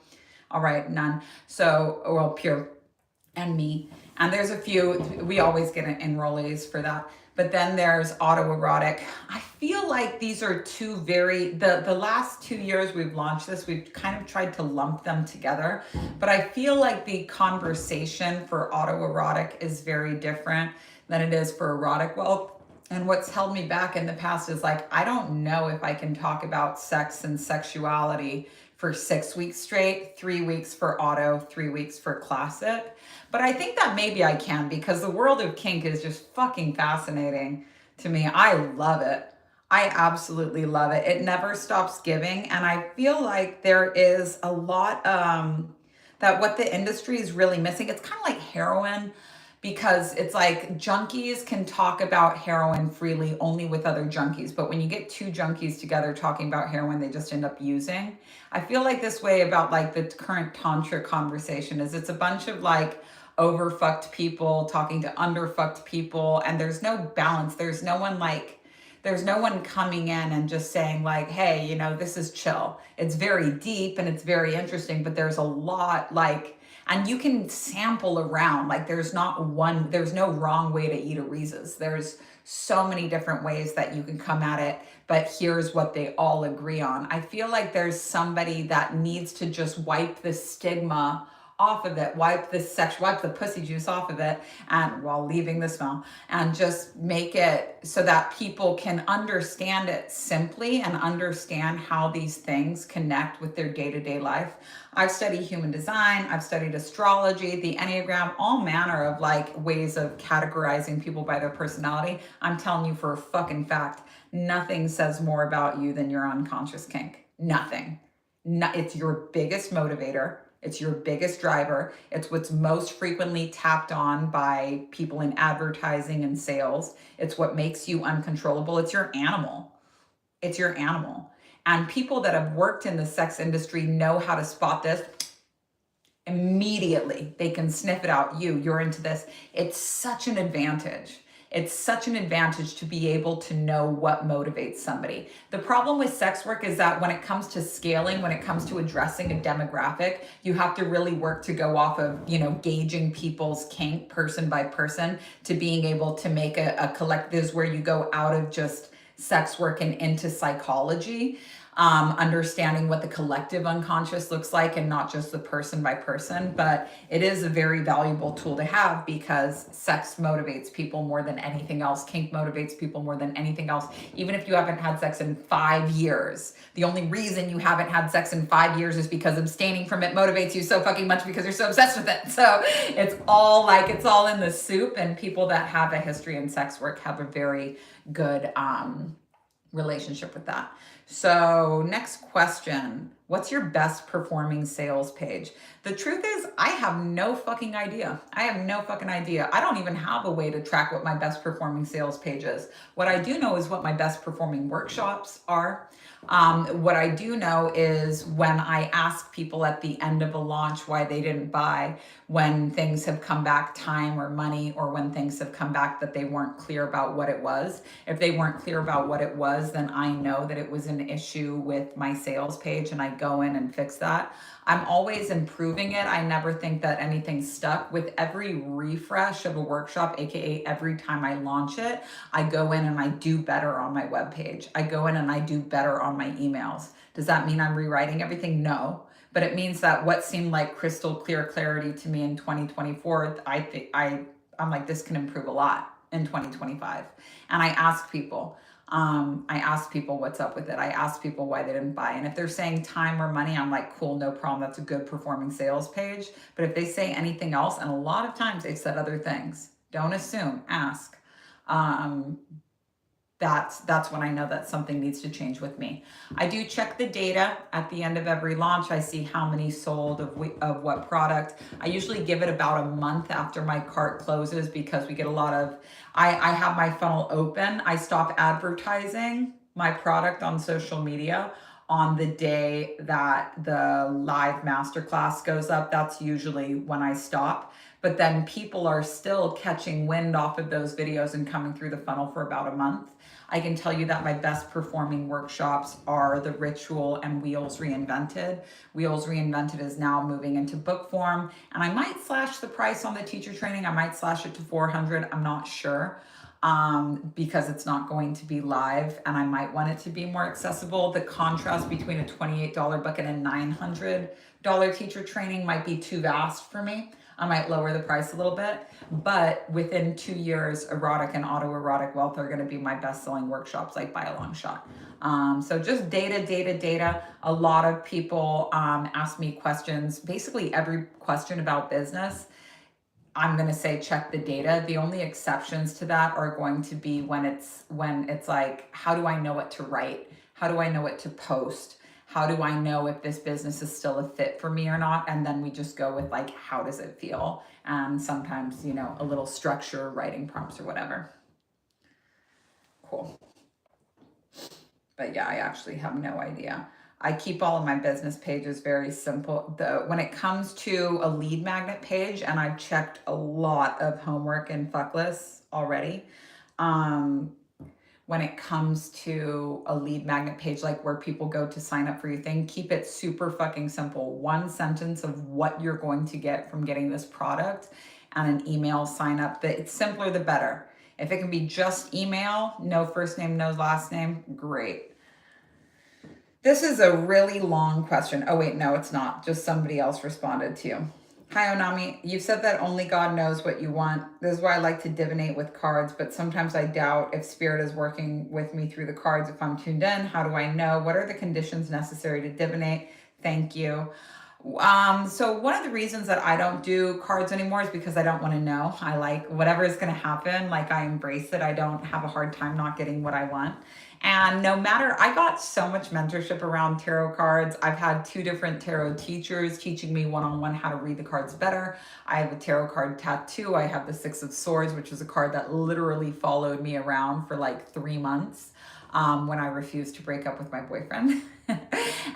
All right, none. So, well, Pure and me. And there's a few, we always get enrollees for that. But then there's autoerotic. I feel like these are two the last 2 years we've launched this, we've kind of tried to lump them together. But I feel like the conversation for autoerotic is very different than it is for erotic wealth. And what's held me back in the past is like, I don't know if I can talk about sex and sexuality for 6 weeks straight, 3 weeks for auto, 3 weeks for classic. But I think that maybe I can, because the world of kink is just fucking fascinating to me. I love it. I absolutely love it. It never stops giving. And I feel like there is a lot that what the industry is really missing. It's kind of like heroin, because it's like junkies can talk about heroin freely only with other junkies. But when you get two junkies together talking about heroin, they just end up using. I feel like this way about like the current tantra conversation is it's a bunch of like overfucked people talking to underfucked people, and there's no balance. There's no one coming in and just saying like, hey, you know, this is chill. It's very deep and it's very interesting, but there's a lot like, and you can sample around. Like there's no wrong way to eat a Reese's. There's so many different ways that you can come at it, but here's what they all agree on. I feel like there's somebody that needs to just wipe the stigma off of it, wipe the pussy juice off of it, and while leaving the smell, and just make it so that people can understand it simply and understand how these things connect with their day-to-day life. I've studied human design, I've studied astrology, the Enneagram, all manner of like ways of categorizing people by their personality. I'm telling you for a fucking fact, nothing says more about you than your unconscious kink. Nothing. It's your biggest motivator. It's your biggest driver. It's what's most frequently tapped on by people in advertising and sales. It's what makes you uncontrollable. It's your animal. It's your animal. And people that have worked in the sex industry know how to spot this immediately. They can sniff it out. You're into this. It's such an advantage. It's such an advantage to be able to know what motivates somebody. The problem with sex work is that when it comes to scaling, when it comes to addressing a demographic, you have to really work to go off of, gauging people's kink person by person to being able to make a collect. This is where you go out of just sex work and into psychology. Understanding what the collective unconscious looks like and not just the person by person. But it is a very valuable tool to have because sex motivates people more than anything else. Kink motivates people more than anything else. Even if you haven't had sex in 5 years, the only reason you haven't had sex in 5 years is because abstaining from it motivates you so fucking much because you're so obsessed with it. So it's all in the soup, and people that have a history in sex work have a very good relationship with that. So next question, what's your best performing sales page? The truth is, I have no fucking idea. I don't even have a way to track what my best performing sales page is. What I do know is what my best performing workshops are. What I do know is when I ask people at the end of a launch why they didn't buy, when things have come back time or money, or when things have come back that they weren't clear about what it was. If they weren't clear about what it was, then I know that it was an issue with my sales page and I go in and fix that. I'm always improving it. I never think that anything's stuck. With every refresh of a workshop, AKA every time I launch it, I go in and I do better on my webpage. I go in and I do better on my emails. Does that mean I'm rewriting everything? No. But it means that what seemed like crystal clear clarity to me in 2024, I'm like, this can improve a lot in 2025. And I ask people, I ask people what's up with it. I ask people why they didn't buy. And if they're saying time or money, I'm like, cool, no problem. That's a good performing sales page. But if they say anything else, and a lot of times they've said other things, don't assume, ask. Um, that's when I know that something needs to change with me. I do check the data at the end of every launch. I see how many sold of what product. I usually give it about a month after my cart closes because we get a lot of, I have my funnel open. I stop advertising my product on social media on the day that the live masterclass goes up. That's usually when I stop. But then people are still catching wind off of those videos and coming through the funnel for about a month. I can tell you that my best performing workshops are the Ritual and Wheels Reinvented. Wheels Reinvented is now moving into book form, and I might slash the price on the teacher training. I might slash it to $400. I'm not sure because it's not going to be live, and I might want it to be more accessible. The contrast between a $28 book and a $900 teacher training might be too vast for me. I might lower the price a little bit, but within 2 years, erotic and autoerotic wealth are going to be my best-selling workshops, like by a long shot. So just data. A lot of people ask me questions, basically every question about business. I'm going to say check the data. The only exceptions to that are going to be when it's like, how do I know what to write? How do I know what to post? How do I know if this business is still a fit for me or not? And then we just go with like, how does it feel? And sometimes, you know, a little structure, writing prompts or whatever. Cool. But yeah, I actually have no idea. I keep all of my business pages very simple. When it comes to a lead magnet page, and I've checked a lot of homework and fuck lists already, when it comes to a lead magnet page, like where people go to sign up for your thing, keep it super fucking simple. One sentence of what you're going to get from getting this product and an email sign up. The simpler, the better. If it can be just email, no first name, no last name, great. This is a really long question. Oh wait, no, it's not. Just somebody else responded to you. Hi, Onami. You said that only God knows what you want. This is why I like to divinate with cards, but sometimes I doubt if spirit is working with me through the cards. If I'm tuned in, how do I know? What are the conditions necessary to divinate? Thank you. So one of the reasons that I don't do cards anymore is because I don't want to know. I like whatever is going to happen. Like I embrace it. I don't have a hard time not getting what I want. And no matter, I got so much mentorship around tarot cards. I've had 2 different tarot teachers teaching me one-on-one how to read the cards better. I have a tarot card tattoo. I have the 6 of Swords, which is a card that literally followed me around for like 3 months when I refused to break up with my boyfriend. And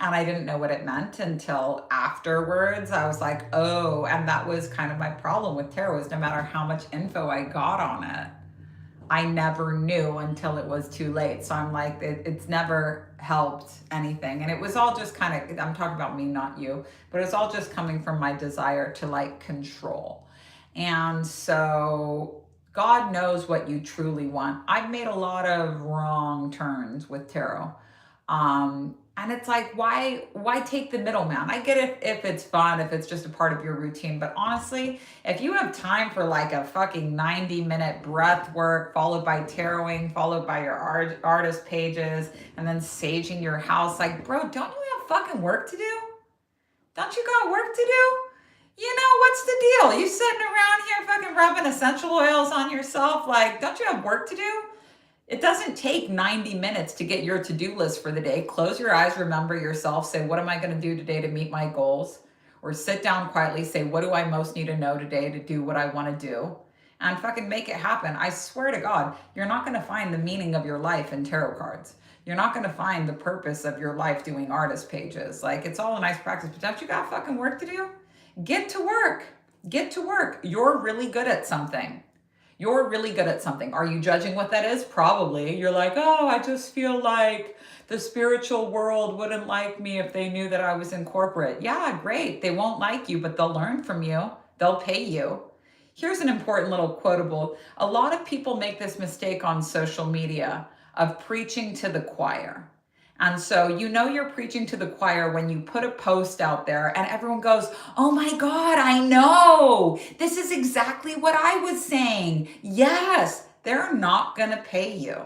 I didn't know what it meant until afterwards. I was like, oh, and that was kind of my problem with tarot, is no matter how much info I got on it, I never knew until it was too late. So I'm like, it's never helped anything. And it was all just kind of, I'm talking about me, not you, but it's all just coming from my desire to like control. And so God knows what you truly want. I've made a lot of wrong turns with tarot. And it's like, why take the middleman? I get it if it's fun, if it's just a part of your routine. But honestly, if you have time for like a fucking 90-minute breath work, followed by taroting, followed by your artist pages, and then saging your house, like, bro, don't you have fucking work to do? Don't you got work to do? You know, what's the deal? You sitting around here fucking rubbing essential oils on yourself? Like, don't you have work to do? It doesn't take 90 minutes to get your to-do list for the day. Close your eyes, remember yourself, say, what am I going to do today to meet my goals? Or sit down quietly, say, what do I most need to know today to do what I want to do? And fucking make it happen. I swear to God, you're not going to find the meaning of your life in tarot cards. You're not going to find the purpose of your life doing artist pages. Like, it's all a nice practice, but don't you got fucking work to do? Get to work. Get to work. You're really good at something. You're really good at something. Are you judging what that is? Probably. You're like, oh, I just feel like the spiritual world wouldn't like me if they knew that I was in corporate. Yeah, great. They won't like you, but they'll learn from you. They'll pay you. Here's an important little quotable. A lot of people make this mistake on social media of preaching to the choir. And so you know you're preaching to the choir when you put a post out there and everyone goes, oh my God, I know. This is exactly what I was saying. Yes, they're not going to pay you.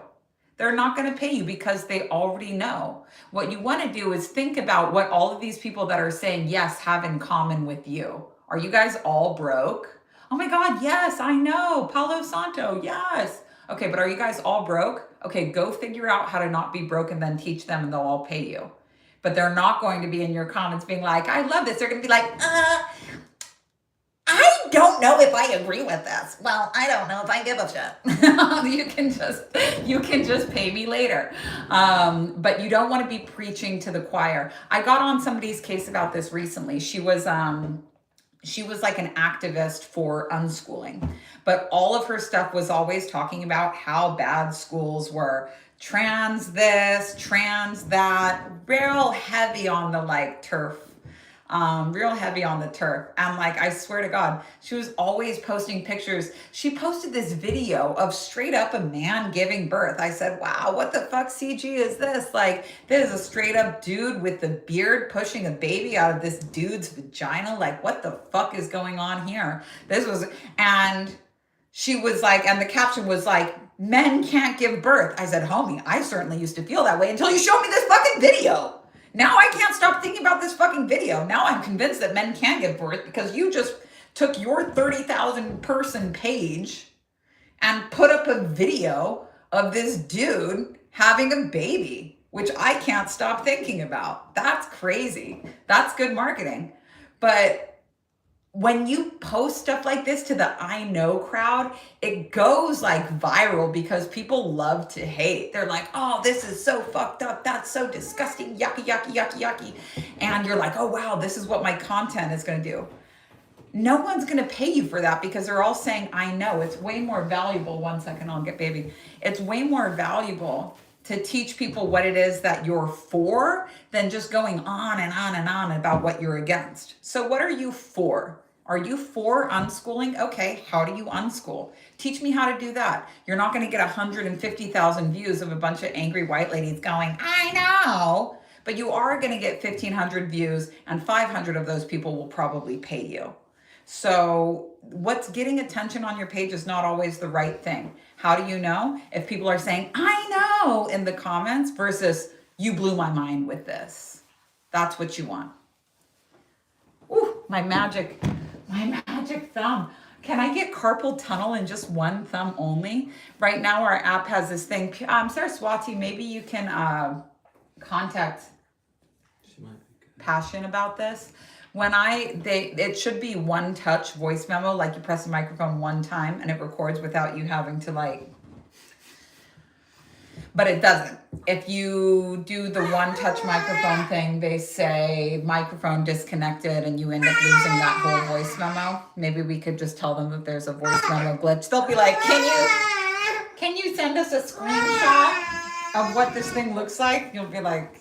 They're not going to pay you because they already know. What you want to do is think about what all of these people that are saying yes have in common with you. Are you guys all broke? Oh my God, yes, I know. Palo Santo, yes. Okay, but are you guys all broke? Okay, go figure out how to not be broke and then teach them and they'll all pay you. But they're not going to be in your comments being like, I love this. They're going to be like, I don't know if I agree with this. Well, I don't know if I give a shit. you can just pay me later. But you don't want to be preaching to the choir. I got on somebody's case about this recently. She was like an activist for unschooling, but all of her stuff was always talking about how bad schools were. Trans this, trans that, real heavy on the like turf. Real heavy on the turf. And like, I swear to God, she was always posting pictures. She posted this video of straight up a man giving birth. I said, wow, what the fuck CG is this? Like, this is a straight up dude with the beard pushing a baby out of this dude's vagina. Like, what the fuck is going on here? And she was like, and the caption was like, men can't give birth. I said, homie, I certainly used to feel that way until you showed me this fucking video. Now I can't stop thinking about this fucking video. Now I'm convinced that men can give birth because you just took your 30,000 person page and put up a video of this dude having a baby, which I can't stop thinking about. That's crazy. That's good marketing. But when you post stuff like this to the I know crowd, it goes like viral because people love to hate. They're like, oh, this is so fucked up. That's so disgusting. Yucky, yucky, yucky, yucky. And you're like, oh, wow, this is what my content is going to do. No one's going to pay you for that because they're all saying, I know. It's way more valuable. 1 second, I'll get baby. It's way more valuable to teach people what it is that you're for than just going on and on and on about what you're against. So what are you for? Are you for unschooling? Okay, how do you unschool? Teach me how to do that. You're not going to get 150,000 views of a bunch of angry white ladies going, I know. But you are going to get 1,500 views and 500 of those people will probably pay you. So what's getting attention on your page is not always the right thing. How do you know? If people are saying, I know, in the comments versus you blew my mind with this. That's what you want. Ooh, my magic thumb. Can I get carpal tunnel in just one thumb only? Right now our app has this thing. Saraswati, maybe you can contact Passion about this. It should be one touch voice memo, like you press the microphone one time and it records without you having to but it doesn't. If you do the one touch microphone thing, they say microphone disconnected and you end up losing that whole voice memo. Maybe we could just tell them that there's a voice memo glitch. They'll be like, can you send us a screenshot of what this thing looks like? You'll be like,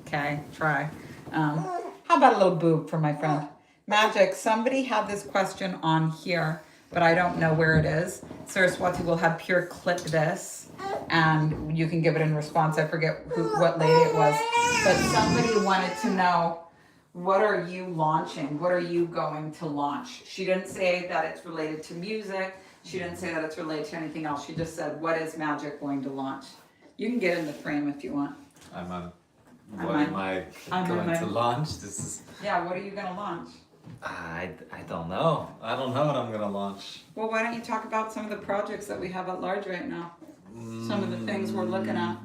okay, try. How about a little boob for my friend? Magic, somebody had this question on here, but I don't know where it is. Saraswati will have Pure clip this, and you can give it in response. I forget what lady it was, but somebody wanted to know, what are you launching? What are you going to launch? She didn't say that it's related to music. She didn't say that it's related to anything else. She just said, what is Magic going to launch? You can get in the frame if you want. What am I going to launch? Yeah, what are you going to launch? I don't know. I don't know what I'm going to launch. Well, why don't you talk about some of the projects that we have at large right now? Some of the things we're looking at.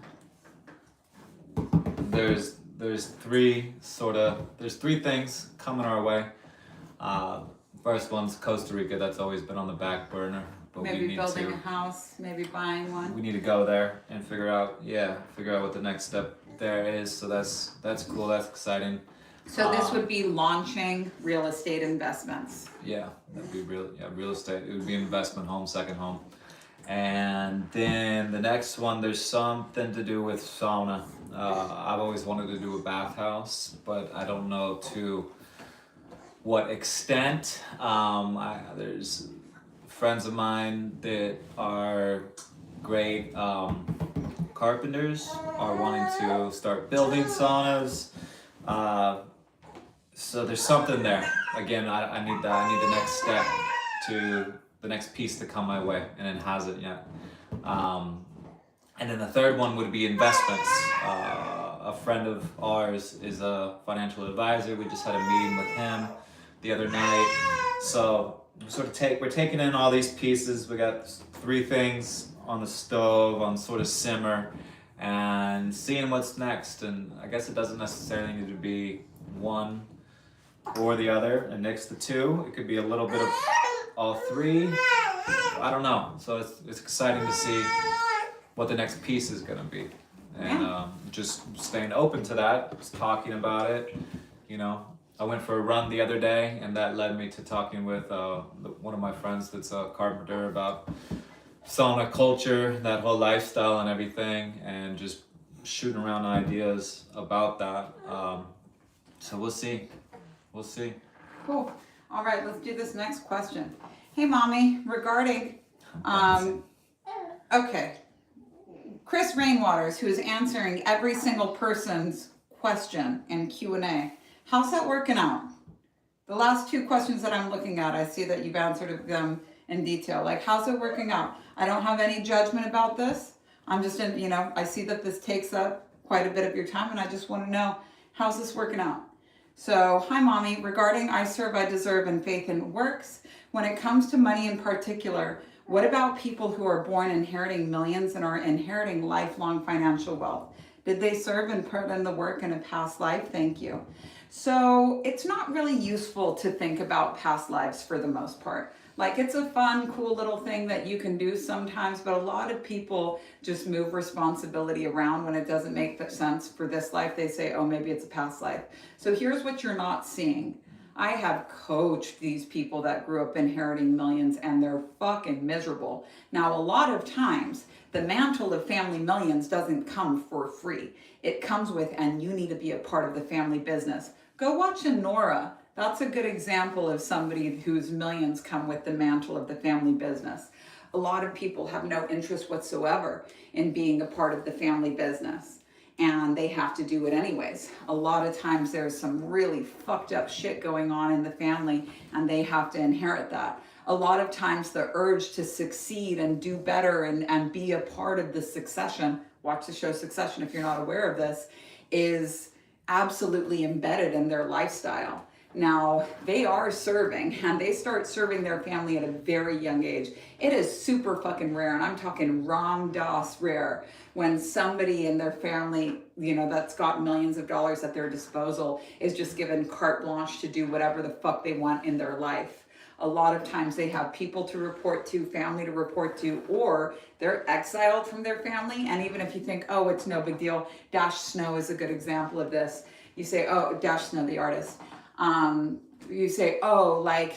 There's three things coming our way. First one's Costa Rica. That's always been on the back burner. But maybe building a house, maybe buying one. We need to go there and figure out what the next step there is. So that's cool. That's exciting. So this would be launching real estate investments. Yeah, that'd be real estate. It would be investment home, second home. And then the next one, there's something to do with sauna. I've always wanted to do a bathhouse, but I don't know to what extent. There's friends of mine that are great carpenters are wanting to start building saunas. So there's something there. Again, I need the next step to the next piece to come my way, and it hasn't yet. And then the third one would be investments. A friend of ours is a financial advisor. We just had a meeting with him the other night. So we're taking in all these pieces. We got 3 things on the stove on sort of simmer and seeing what's next. And I guess it doesn't necessarily need to be one or the other and mix the 2. It could be a little bit of all 3. I don't know. So it's exciting to see what the next piece is going to be, and just staying open to that, just talking about it. You know, I went for a run the other day, and that led me to talking with one of my friends that's a carpenter about sauna culture, that whole lifestyle and everything, and just shooting around ideas about that. So we'll see. Cool. All right, let's do this next question. Hey, Mommy, regarding, okay. Chris Rainwaters, who is answering every single person's question in Q&A. How's that working out? The last 2 questions that I'm looking at, I see that you've answered them in detail. Like, how's it working out? I don't have any judgment about this. I'm just I see that this takes up quite a bit of your time, and I just want to know, how's this working out? So, hi, Mommy. Regarding I serve, I deserve, and faith in works, when it comes to money in particular, what about people who are born inheriting millions and are inheriting lifelong financial wealth? Did they serve and put in the work in a past life? Thank you. So it's not really useful to think about past lives for the most part. Like, it's a fun, cool little thing that you can do sometimes, but a lot of people just move responsibility around when it doesn't make sense for this life. They say, oh, maybe it's a past life. So here's what you're not seeing. I have coached these people that grew up inheriting millions, and they're fucking miserable. Now, a lot of times, the mantle of family millions doesn't come for free. It comes with, and you need to be a part of the family business. Go watch Nora. That's a good example of somebody whose millions come with the mantle of the family business. A lot of people have no interest whatsoever in being a part of the family business, and they have to do it anyways. A lot of times there's some really fucked up shit going on in the family, and they have to inherit that. A lot of times the urge to succeed and do better and be a part of the succession, watch the show Succession if you're not aware of this, is absolutely embedded in their lifestyle. Now, they are serving, and they start serving their family at a very young age. It is super fucking rare, and I'm talking Ram Dass rare, when somebody in their family, that's got millions of dollars at their disposal, is just given carte blanche to do whatever the fuck they want in their life. A lot of times they have people to report to, family to report to, or they're exiled from their family. And even if you think, oh, it's no big deal, Dash Snow is a good example of this. You say, oh, Dash Snow, the artist. You say, oh, like,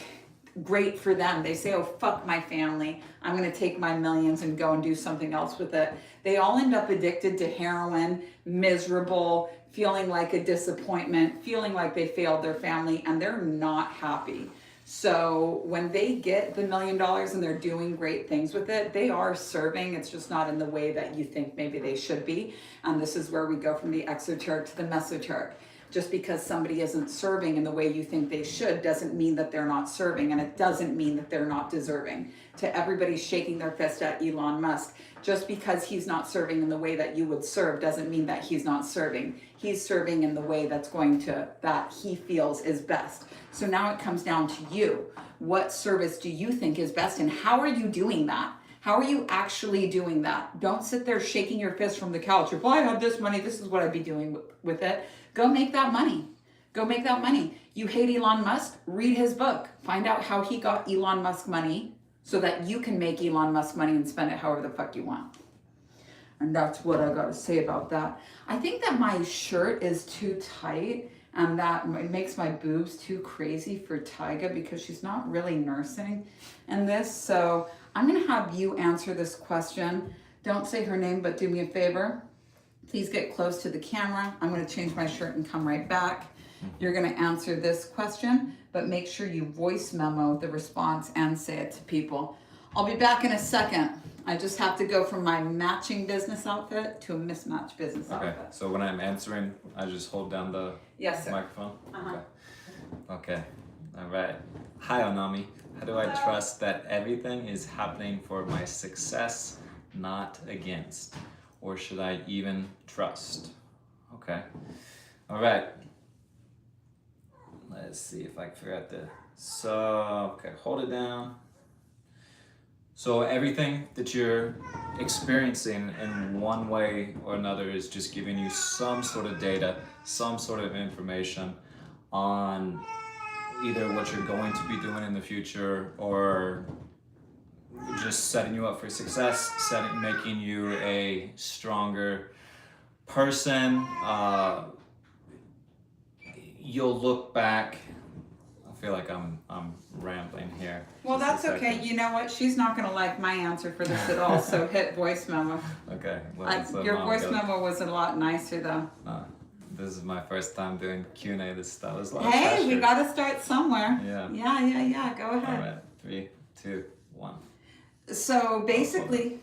great for them. They say, oh, fuck my family. I'm going to take my millions and go and do something else with it. They all end up addicted to heroin, miserable, feeling like a disappointment, feeling like they failed their family, and they're not happy. So when they get the $1 million and they're doing great things with it, they are serving. It's just not in the way that you think maybe they should be. And this is where we go from the exoteric to the mesoteric. Just because somebody isn't serving in the way you think they should doesn't mean that they're not serving, and it doesn't mean that they're not deserving. To everybody shaking their fist at Elon Musk, just because he's not serving in the way that you would serve doesn't mean that he's not serving. He's serving in the way that he feels is best. So now it comes down to you. What service do you think is best, and how are you doing that? How are you actually doing that? Don't sit there shaking your fist from the couch. If I had this money, this is what I'd be doing with it. Go make that money. Go make that money. You hate Elon Musk? Read his book. Find out how he got Elon Musk money so that you can make Elon Musk money and spend it however the fuck you want. And that's what I got to say about that. I think that my shirt is too tight, and that it makes my boobs too crazy for Tyga because she's not really nursing in this. So I'm going to have you answer this question. Don't say her name, but do me a favor. Please get close to the camera. I'm going to change my shirt and come right back. You're going to answer this question, but make sure you voice memo the response and say it to people. I'll be back in a second. I just have to go from my matching business outfit to a mismatched business outfit. Okay, so when I'm answering, I just hold down the microphone? Uh-huh. Okay, all right. Hi, Onami. How do I trust that everything is happening for my success, not against? or should I even trust? Okay. All right. Let's see if I can figure out the. So, okay, hold it down. So everything that you're experiencing in one way or another is just giving you some sort of data, some sort of information on either what you're going to be doing in the future or just setting you up for success, making you a stronger person. You'll look back. I feel like I'm rambling here. Well, Just that's a okay. second. You know what? She's not going to like my answer for this at all. So hit voice memo. Okay. Your voice memo was a lot nicer though. This is my first time doing Q&A. This was a lot Hey, of we pressure. got to start somewhere. Yeah. Yeah. Go ahead. All right. 3, 2, 1. So basically,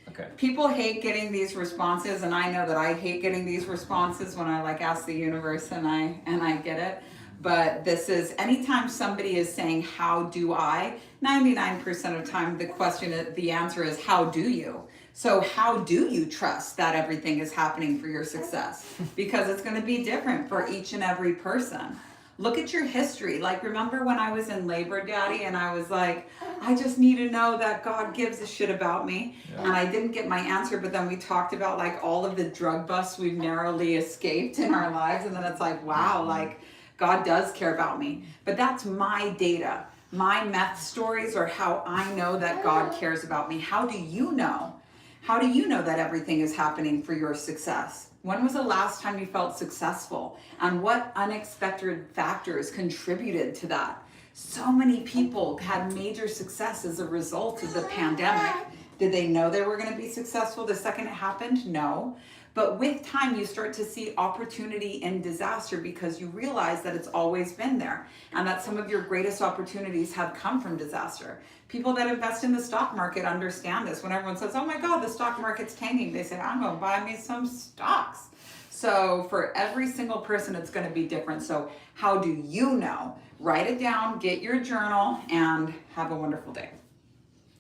Okay. people hate getting these responses, and I know that I hate getting these responses when I like ask the universe and I get it. But this is anytime somebody is saying, how do I? 99% of time the answer is, how do you? So how do you trust that everything is happening for your success? Because it's going to be different for each and every person. Look at your history. Like, remember when I was in labor, Daddy, and I was like, I just need to know that God gives a shit about me. Yeah. And I didn't get my answer, but then we talked about like all of the drug busts we've narrowly escaped in our lives. And then it's like, wow, like God does care about me. But that's my data. My meth stories are how I know that God cares about me. How do you know? How do you know that everything is happening for your success? When was the last time you felt successful? And what unexpected factors contributed to that? So many people had major success as a result of the pandemic. Did they know they were going to be successful the second it happened? No. But with time, you start to see opportunity in disaster because you realize that it's always been there and that some of your greatest opportunities have come from disaster. People that invest in the stock market understand this. When everyone says, oh my God, the stock market's tanking, they say, I'm going to buy me some stocks. So for every single person, it's going to be different. So how do you know? Write it down, get your journal, and have a wonderful day.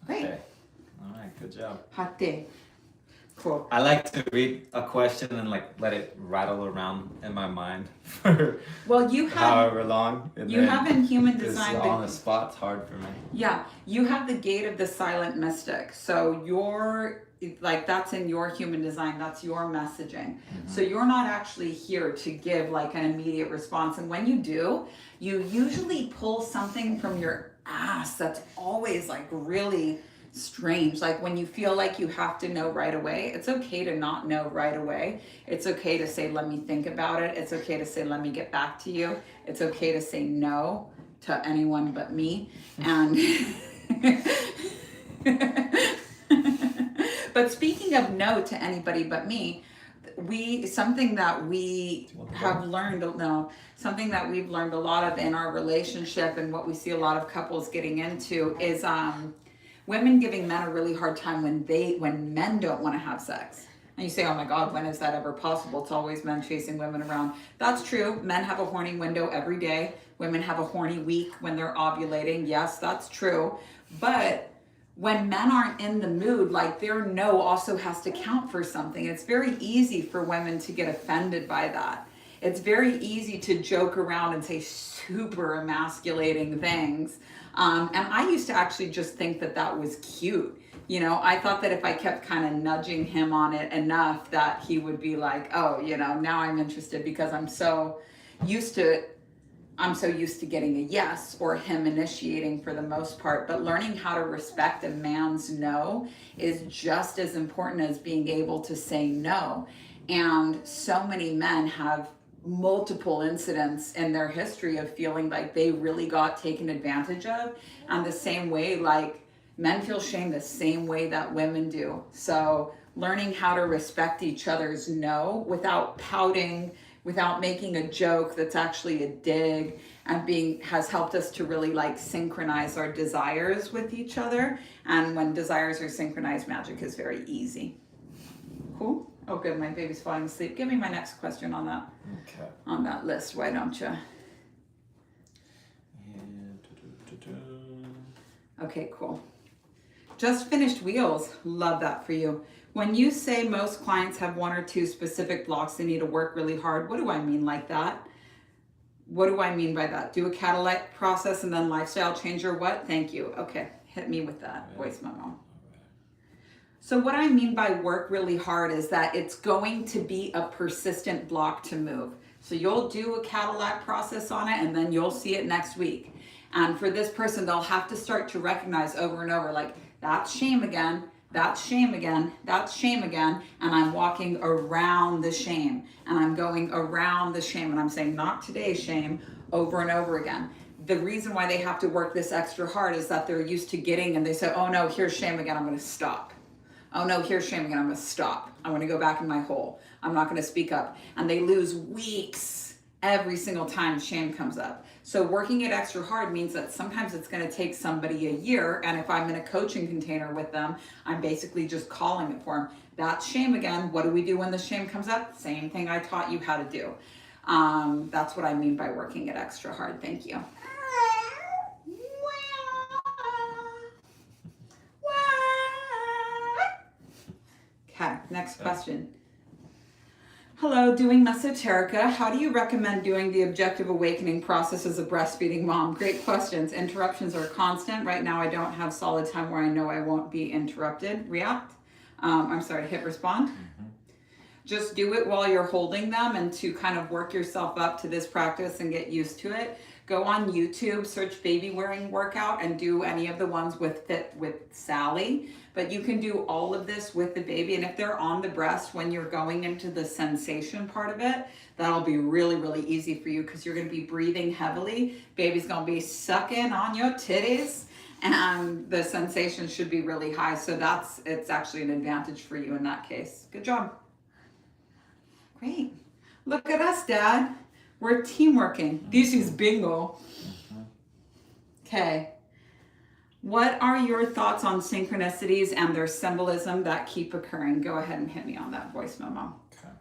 Great. Okay. All right. Good job. Hot day. Cool. I like to read a question and like let it rattle around in my mind for You have however long. And you have in human design on the spot's hard for me. Yeah, you have the gate of the silent mystic. So you're like, that's in your human design, that's your messaging. Mm-hmm. So you're not actually here to give like an immediate response. And when you do, you usually pull something from your ass that's always like really strange. Like when you feel like you have to know right away, it's okay to not know right away. It's okay to say, let me think about it. It's okay to say, let me get back to you. It's okay to say no to anyone but me. And but speaking of no to anybody but me, something that we've learned a lot of in our relationship, and what we see a lot of couples getting into is women giving men a really hard time when men don't want to have sex. And you say, oh my God, when is that ever possible? It's always men chasing women around. That's true. Men have a horny window every day. Women have a horny week when they're ovulating. Yes, that's true. But when men aren't in the mood, like their no also has to count for something. It's very easy for women to get offended by that. It's very easy to joke around and say super emasculating things. And I used to actually just think that was cute. You know, I thought that if I kept kind of nudging him on it enough that he would be like, oh, you know, now I'm interested, because I'm so used to getting a yes or him initiating for the most part. But learning how to respect a man's no is just as important as being able to say no. And so many men have multiple incidents in their history of feeling like they really got taken advantage of. And the same way, like, men feel shame the same way that women do. So learning how to respect each other's no without pouting, without making a joke that's actually a dig, and has helped us to really like synchronize our desires with each other. And when desires are synchronized, magic is very easy. Cool? Oh good, my baby's falling asleep. Give me my next question on that. Okay. On that list, why don't you? Okay, cool. Just finished Wheels. Love that for you. When you say most clients have 1 or 2 specific blocks they need to work really hard, what do I mean like that? What do I mean by that? Do a catalytic process and then lifestyle change or what? Thank you. Okay, hit me with that voice memo. So what I mean by work really hard is that it's going to be a persistent block to move. So you'll do a Cadillac process on it and then you'll see it next week. And for this person, they'll have to start to recognize over and over, like, that's shame again, that's shame again, that's shame again. And I'm walking around the shame and I'm going around the shame and I'm saying, not today, shame, over and over again. The reason why they have to work this extra hard is that they're used to getting, and they say, oh no, here's shame again, I'm gonna stop. Oh no, here's shame again, I'm gonna stop. I'm gonna go back in my hole. I'm not gonna speak up. And they lose weeks every single time shame comes up. So working it extra hard means that sometimes it's gonna take somebody a year, and if I'm in a coaching container with them, I'm basically just calling it for them. That's shame again. What do we do when the shame comes up? Same thing I taught you how to do. That's what I mean by working it extra hard. Thank you. Okay, next question. Hello, doing Mesoterica. How do you recommend doing the objective awakening process as a breastfeeding mom? Great questions. Interruptions are constant. Right now I don't have solid time where I know I won't be interrupted. React. Hit respond. Just do it while you're holding them, and to kind of work yourself up to this practice and get used to it. Go on YouTube, search baby wearing workout, and do any of the ones with Fit with Sally. But you can do all of this with the baby. And if they're on the breast when you're going into the sensation part of it, that'll be really, really easy for you because you're going to be breathing heavily. Baby's going to be sucking on your titties, and the sensation should be really high. So it's actually an advantage for you in that case. Good job. Great. Look at us, Dad. We're teamworking. This is bingo. Okay. What are your thoughts on synchronicities and their symbolism that keep occurring? Go ahead and hit me on that voice memo. Okay.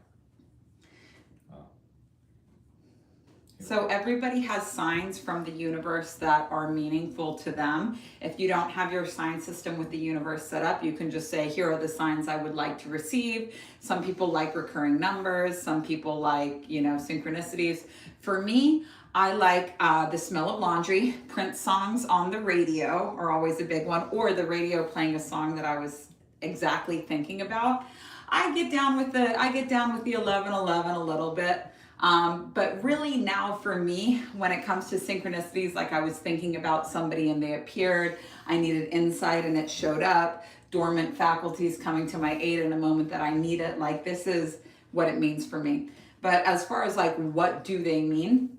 So everybody has signs from the universe that are meaningful to them. If you don't have your sign system with the universe set up, you can just say, here are the signs I would like to receive. Some people like recurring numbers. Some people like, synchronicities. For me, I like the smell of laundry. Prince songs on the radio are always a big one, or the radio playing a song that I was exactly thinking about. I get down with the 11:11 a little bit. But really now for me, when it comes to synchronicities, like I was thinking about somebody and they appeared, I needed insight and it showed up, dormant faculties coming to my aid in a moment that I need it. Like, this is what it means for me. But as far as like, what do they mean?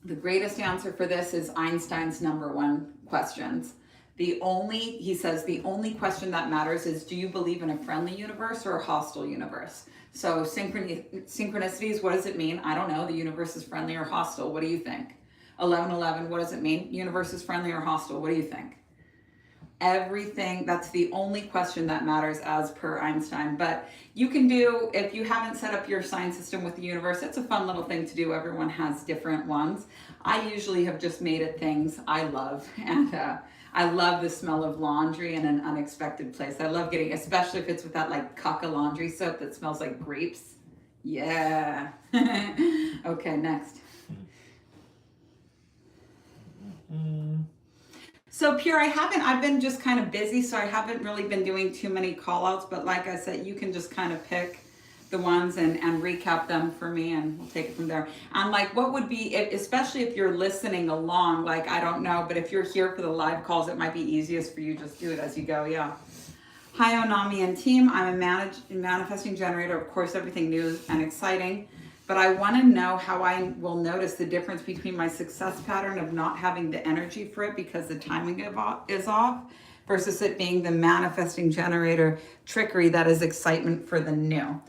The greatest answer for this is Einstein's #1 questions. He says the only question that matters is, do you believe in a friendly universe or a hostile universe? So synchronicities, what does it mean? I don't know. The universe is friendly or hostile. What do you think? 11:11, what does it mean? Universe is friendly or hostile. What do you think? Everything, that's the only question that matters as per Einstein. But you can do, if you haven't set up your sign system with the universe, it's a fun little thing to do. Everyone has different ones. I usually have just made it things I love. And I love the smell of laundry in an unexpected place. I love getting, especially if it's with that like caca laundry soap that smells like grapes. Yeah. Okay, next. So Pure, I've been just kind of busy, so I haven't really been doing too many call outs, but like I said, you can just kind of pick the ones and recap them for me, and we'll take it from there. And like, what would be, especially if you're listening along, like, I don't know, but if you're here for the live calls, it might be easiest for you, just do it as you go. Yeah. Hi, Onami and team. I'm a manifesting generator. Of course, everything new and exciting, but I want to know how I will notice the difference between my success pattern of not having the energy for it because the timing is off, versus it being the manifesting generator trickery that is excitement for the new.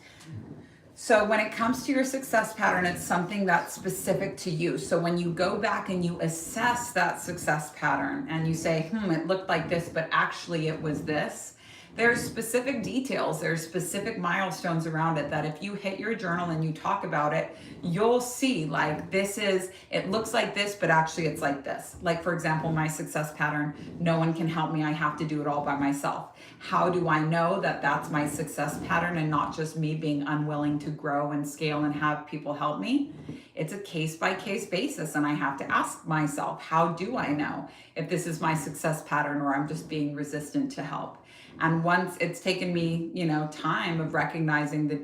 So when it comes to your success pattern, it's something that's specific to you. So when you go back and you assess that success pattern and you say, it looked like this, but actually it was this, there's specific details, there's specific milestones around it that if you hit your journal and you talk about it, you'll see like, it looks like this, but actually it's like this. Like, for example, my success pattern, no one can help me, I have to do it all by myself. How do I know that that's my success pattern and not just me being unwilling to grow and scale and have people help me? It's a case-by-case basis, and I have to ask myself, how do I know if this is my success pattern or I'm just being resistant to help? And once it's taken me, time of recognizing the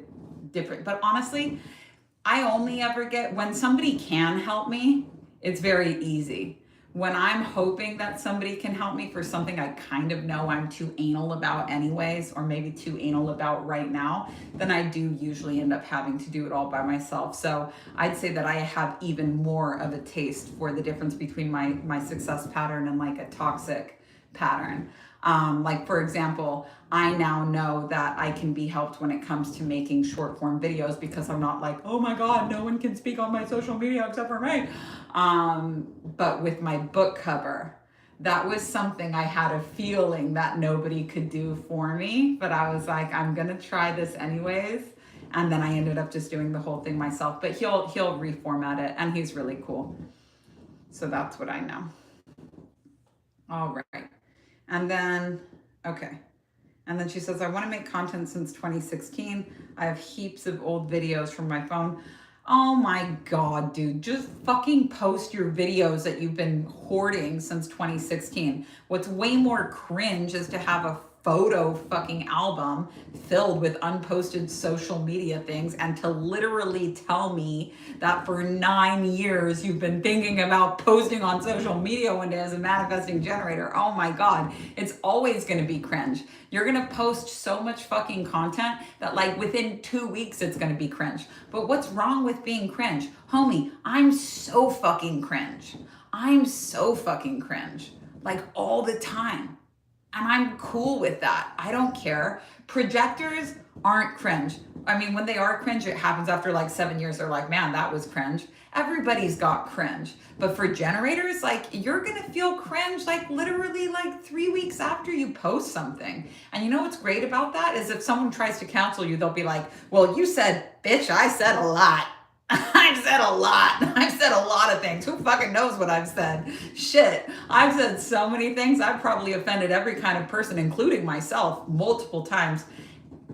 different, but honestly, I only ever get, when somebody can help me, it's very easy. When I'm hoping that somebody can help me for something I kind of know I'm too anal about anyways, or maybe too anal about right now, then I do usually end up having to do it all by myself. So I'd say that I have even more of a taste for the difference between my success pattern and like a toxic pattern. Like for example, I now know that I can be helped when it comes to making short form videos because I'm not like, oh my God, no one can speak on my social media except for me. But with my book cover, that was something I had a feeling that nobody could do for me, but I was like, I'm gonna try this anyways. And then I ended up just doing the whole thing myself, but he'll reformat it, and he's really cool. So that's what I know. All right. And then, okay. And then she says, I want to make content since 2016. I have heaps of old videos from my phone. Oh my God, dude, just fucking post your videos that you've been hoarding since 2016. What's way more cringe is to have a photo fucking album filled with unposted social media things and to literally tell me that for 9 years you've been thinking about posting on social media one day as a manifesting generator. Oh my God, it's always going to be cringe. You're going to post so much fucking content that like within 2 weeks it's going to be cringe. But what's wrong with being cringe? Homie, I'm so fucking cringe. I'm so fucking cringe. Like all the time. And I'm cool with that. I don't care. Projectors aren't cringe. I mean, when they are cringe, it happens after like 7 years. They're like, man, that was cringe. Everybody's got cringe. But for generators, like you're going to feel cringe like literally like 3 weeks after you post something. And you know what's great about that is if someone tries to counsel you, they'll be like, well, you said, bitch, I said a lot. I've said a lot. I've said a lot of things. Who fucking knows what I've said? Shit. I've said so many things. I've probably offended every kind of person, including myself, multiple times.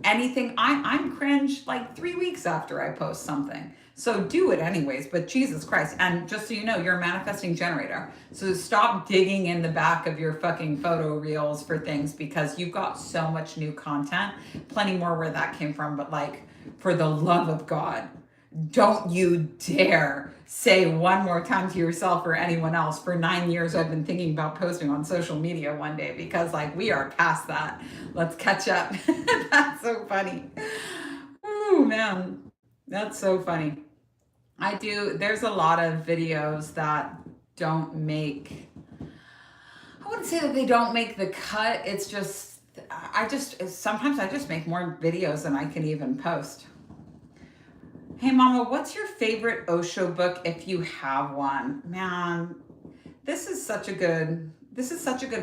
Anything. I'm cringe like 3 weeks after I post something. So do it anyways, but Jesus Christ. And just so you know, you're a manifesting generator. So stop digging in the back of your fucking photo reels for things because you've got so much new content. Plenty more where that came from, but like, for the love of God, don't you dare say one more time to yourself or anyone else, for 9 years I've been thinking about posting on social media one day, because like we are past that. Let's catch up. That's so funny. Ooh, man. That's so funny. There's a lot of videos that don't make, I wouldn't say that they don't make the cut. It's just, sometimes I just make more videos than I can even post. Hey Mama, what's your favorite Osho book if you have one? Man, this is such a good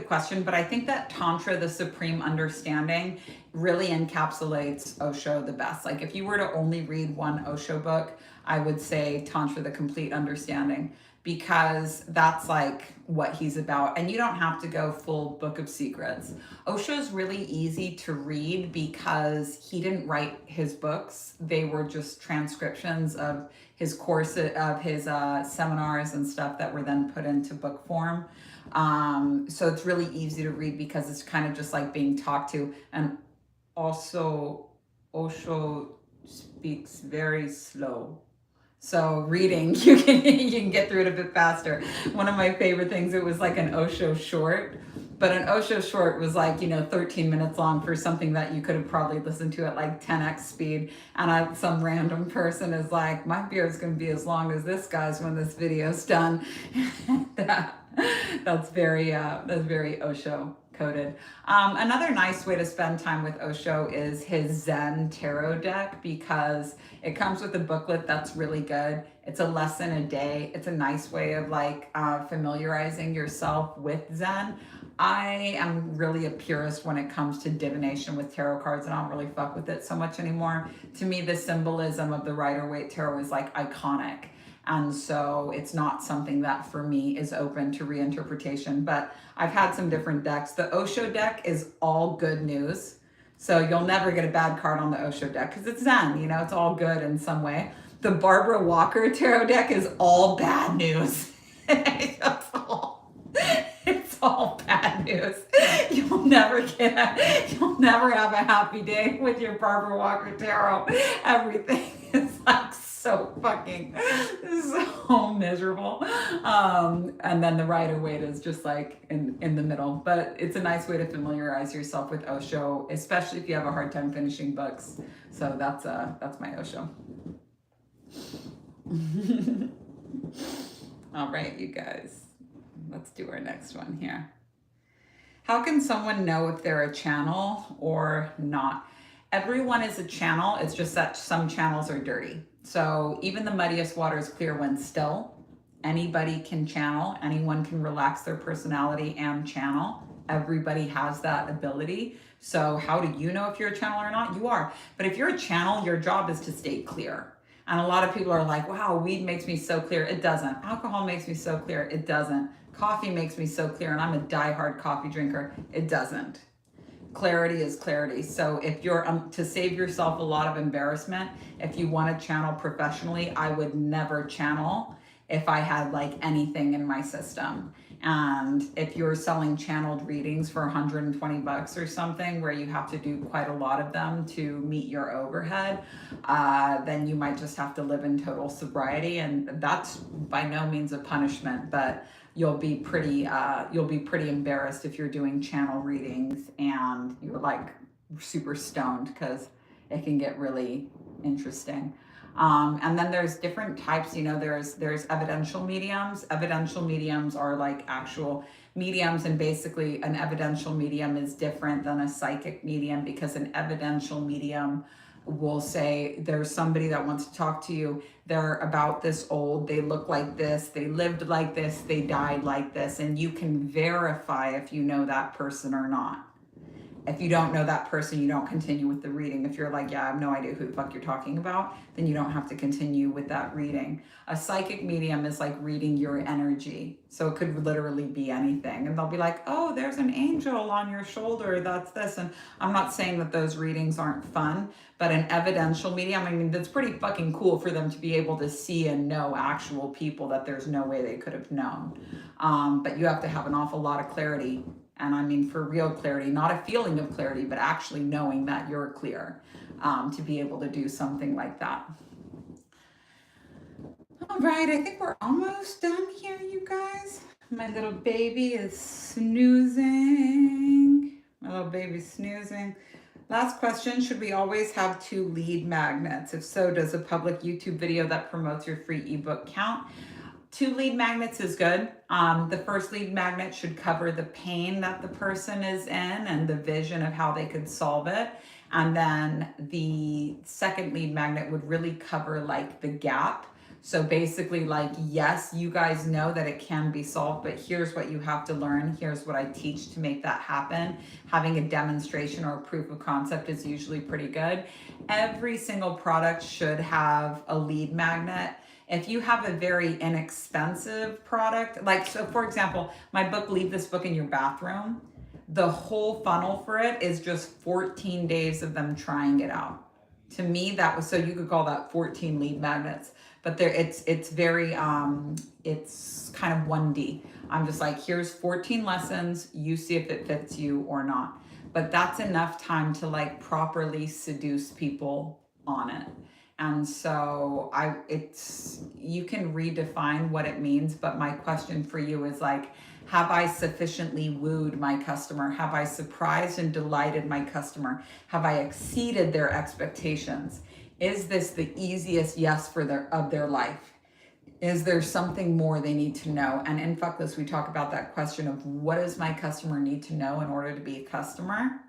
question, but I think that Tantra, the Supreme Understanding, really encapsulates Osho the best. Like if you were to only read one Osho book, I would say Tantra, the Complete Understanding, because that's like what he's about. And you don't have to go full Book of Secrets. Osho's really easy to read because he didn't write his books. They were just transcriptions of his course, of his seminars and stuff that were then put into book form. So it's really easy to read because it's kind of just like being talked to. And also Osho speaks very slow. So reading, you can get through it a bit faster. One of my favorite things, it was like an Osho short, but an Osho short was like, 13 minutes long for something that you could have probably listened to at like 10x speed. And some random person is like, my beard's going to be as long as this guy's when this video's done. That's very Osho coded. Another nice way to spend time with Osho is his Zen tarot deck, because it comes with a booklet that's really good. It's a lesson a day. It's a nice way of like familiarizing yourself with Zen. I am really a purist when it comes to divination with tarot cards, and I don't really fuck with it so much anymore. To me, the symbolism of the Rider-Waite tarot is like iconic. And so it's not something that for me is open to reinterpretation, but I've had some different decks. The Osho deck is all good news. So you'll never get a bad card on the Osho deck because it's Zen, you know, it's all good in some way. The Barbara Walker tarot deck is all bad news. It's all bad news. You'll never have a happy day with your Barbara Walker tarot. Everything is like so fucking so miserable. And then the Rider-Waite is just like in the middle. But it's a nice way to familiarize yourself with Osho, especially if you have a hard time finishing books. So that's my Osho. All right, you guys. Let's do our next one here. How can someone know if they're a channel or not? Everyone is a channel. It's just that some channels are dirty. So even the muddiest water is clear when still. Anybody can channel. Anyone can relax their personality and channel. Everybody has that ability. So how do you know if you're a channel or not? You are. But if you're a channel, your job is to stay clear. And a lot of people are like, wow, weed makes me so clear. It doesn't. Alcohol makes me so clear. It doesn't. Coffee makes me so clear, and I'm a diehard coffee drinker. It doesn't. Clarity is clarity. So if you're, to save yourself a lot of embarrassment, if you want to channel professionally, I would never channel if I had like anything in my system. And if you're selling channeled readings for $120 or something, where you have to do quite a lot of them to meet your overhead, then you might just have to live in total sobriety. And that's by no means a punishment, but you'll be pretty embarrassed if you're doing channel readings and you're like super stoned, because it can get really interesting. And then there's different types, you know, there's evidential mediums. Evidential mediums are like actual mediums, and basically an evidential medium is different than a psychic medium, because an evidential medium will say there's somebody that wants to talk to you. They're about this old, they look like this, they lived like this, they died like this, and you can verify if you know that person or not. If you don't know that person, you don't continue with the reading. If you're like, yeah, I have no idea who the fuck you're talking about, then you don't have to continue with that reading. A psychic medium is like reading your energy. So it could literally be anything. And they'll be like, oh, there's an angel on your shoulder, that's this. And I'm not saying that those readings aren't fun, but an evidential medium, I mean, that's pretty fucking cool for them to be able to see and know actual people that there's no way they could have known. But you have to have an awful lot of clarity. And I mean, for real clarity, not a feeling of clarity, but actually knowing that you're clear, to be able to do something like that. All right, I think we're almost done here, you guys. My little baby is snoozing. Last question, should we always have 2 lead magnets? If so, does a public YouTube video that promotes your free ebook count? 2 lead magnets is good. The first lead magnet should cover the pain that the person is in and the vision of how they could solve it. And then the second lead magnet would really cover like the gap. So basically like, yes, you guys know that it can be solved, but here's what you have to learn. Here's what I teach to make that happen. Having a demonstration or a proof of concept is usually pretty good. Every single product should have a lead magnet. If you have a very inexpensive product, like, so for example, my book, Leave This Book in Your Bathroom, the whole funnel for it is just 14 days of them trying it out. To me, that was, so you could call that 14 lead magnets, but there, it's very, it's kind of 1D. I'm just like, here's 14 lessons, you see if it fits you or not. But that's enough time to like properly seduce people on it. And so you can redefine what it means, but my question for you is like, have I sufficiently wooed my customer? Have I surprised and delighted my customer? Have I exceeded their expectations? Is this the easiest yes of their life? Is there something more they need to know? And in Fuck This, we talk about that question of what does my customer need to know in order to be a customer?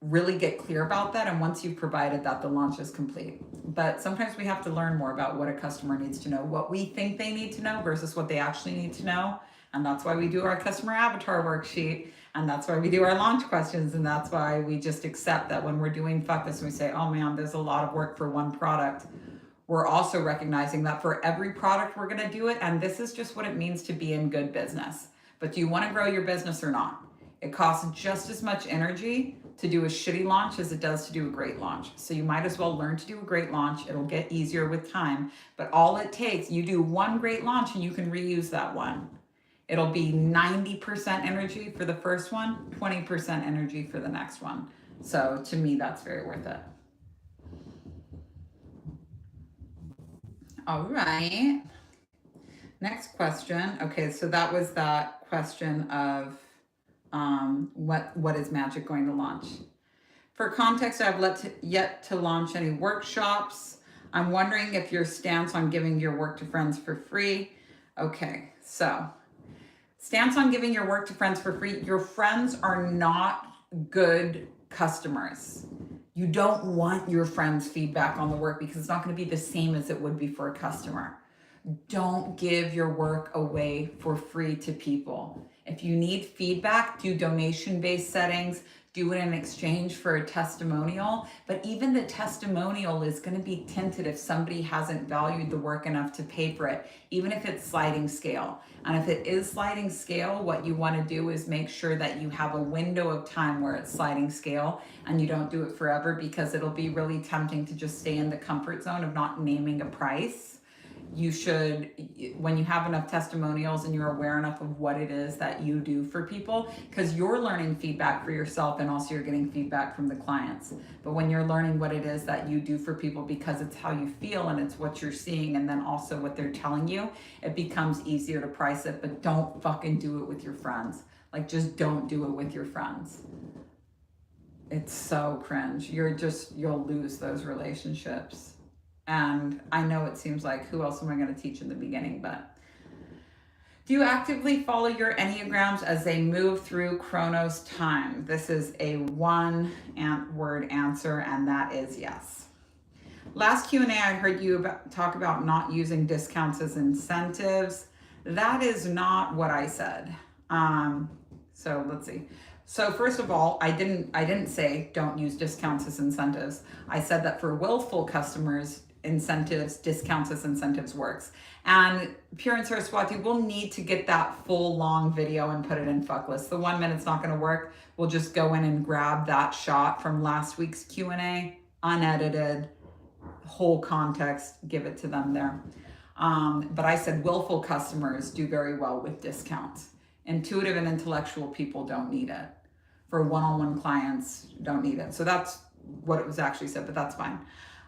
Really get clear about that, and once you've provided that, the launch is complete. But sometimes we have to learn more about what a customer needs to know, what we think they need to know versus what they actually need to know. And that's why we do our customer avatar worksheet, and that's why we do our launch questions, and that's why we just accept that when we're doing Fuck This, we say, oh man, there's a lot of work for one product. we're also recognizing that for every product we're going to do it, and this is just what it means to be in good business. But do you want to grow your business or not? It costs just as much energy to do a shitty launch as it does to do a great launch. So you might as well learn to do a great launch. It'll get easier with time, but all it takes, you do one great launch and you can reuse that one. It'll be 90% energy for the first one, 20% energy for the next one. So to me, that's very worth it. All right. Next question. Okay, so that was that question of what is Magic going to launch? For context, I've yet to launch any workshops. I'm wondering if your stance on giving your work to friends for free. Okay, so stance on giving your work to friends for free. Your friends are not good customers. You don't want your friends' feedback on the work because it's not going to be the same as it would be for a customer. Don't give your work away for free to people. If you need feedback, do donation-based settings, do it in exchange for a testimonial, but even the testimonial is going to be tinted if somebody hasn't valued the work enough to pay for it, even if it's sliding scale. And if it is sliding scale, what you want to do is make sure that you have a window of time where it's sliding scale and you don't do it forever, because it'll be really tempting to just stay in the comfort zone of not naming a price. You should, when you have enough testimonials and you're aware enough of what it is that you do for people, because you're learning feedback for yourself and also you're getting feedback from the clients. But when you're learning what it is that you do for people because it's how you feel and it's what you're seeing and then also what they're telling you, it becomes easier to price it. But don't fucking do it with your friends. Like, just don't do it with your friends. It's so cringe. You'll lose those relationships. And I know it seems like, who else am I going to teach in the beginning? But do you actively follow your Enneagrams as they move through Chronos time? This is a one-word answer, and that is yes. Last Q&A, I heard you talk about not using discounts as incentives. That is not what I said. So let's see. So first of all, I didn't say don't use discounts as incentives. I said that for willful customers, incentives, discounts as incentives works. And Pure and Saraswati will need to get that full long video and put it in Fucklist. The 1 minute's not going to work. We'll just go in and grab that shot from last week's Q&A, unedited, whole context, give it to them there. But I said willful customers do very well with discounts. Intuitive and intellectual people don't need it. For one-on-one clients, don't need it. So that's what it was actually said, but that's fine.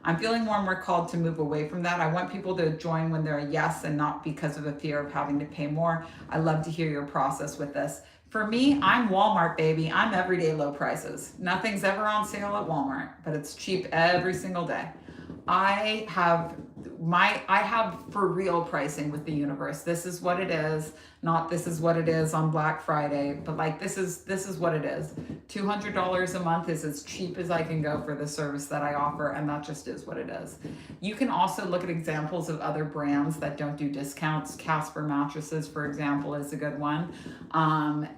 I'm feeling more and more called to move away from that. I want people to join when they're a yes and not because of a fear of having to pay more. I love to hear your process with this. For me, I'm Walmart, baby. I'm everyday low prices. Nothing's ever on sale at Walmart, but it's cheap every single day. I have for real pricing with the universe. This is what it is, not this is what it is on Black Friday, but like this is what it is. $200 a month is as cheap as I can go for the service that I offer, and that just is what it is. You can also look at examples of other brands that don't do discounts. Casper mattresses, for example, is a good one.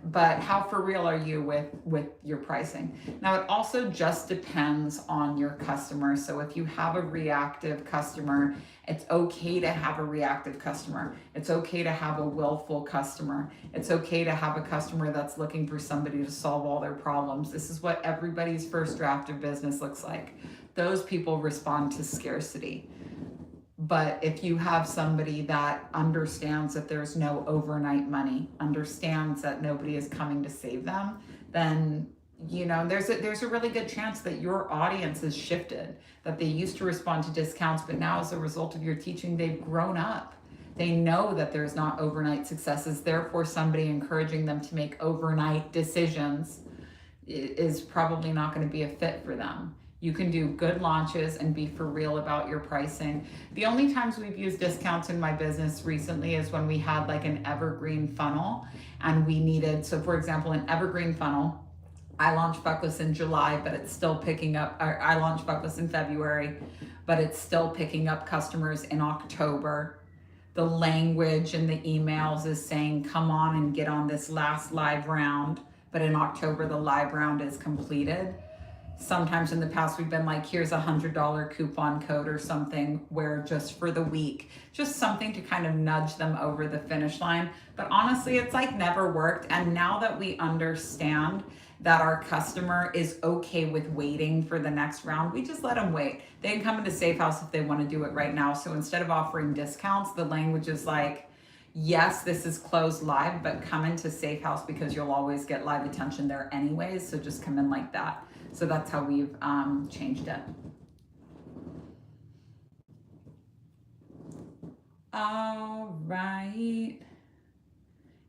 But how for real are you with your pricing? Now, it also just depends on your customer. So if you have a reactive customer, it's okay to have a reactive customer. It's okay to have a willful customer. It's okay to have a customer that's looking for somebody to solve all their problems. This is what everybody's first draft of business looks like. Those people respond to scarcity. But if you have somebody that understands that there's no overnight money, understands that nobody is coming to save them, then there's a really good chance that your audience has shifted, that they used to respond to discounts, but now as a result of your teaching, they've grown up. They know that there's not overnight successes. Therefore, somebody encouraging them to make overnight decisions is probably not going to be a fit for them. You can do good launches and be for real about your pricing. The only times we've used discounts in my business recently is when we had like an evergreen funnel and we needed, so for example, an evergreen funnel, I launched Fuckless in July, but it's still picking up, I launched Fuckless in February, but it's still picking up customers in October. The language in the emails is saying, come on and get on this last live round, but in October, the live round is completed. sometimes in the past we've been like, here's $100 coupon code or something, where just for the week, just something to kind of nudge them over the finish line. But honestly, it's like never worked. And now that we understand that our customer is okay with waiting for the next round, we just let them wait. They can come into Safehouse if they want to do it right now. So instead of offering discounts, the language is like, yes, this is closed live, but come into Safehouse because you'll always get live attention there anyways. So just come in like that. So that's how we've changed it. All right.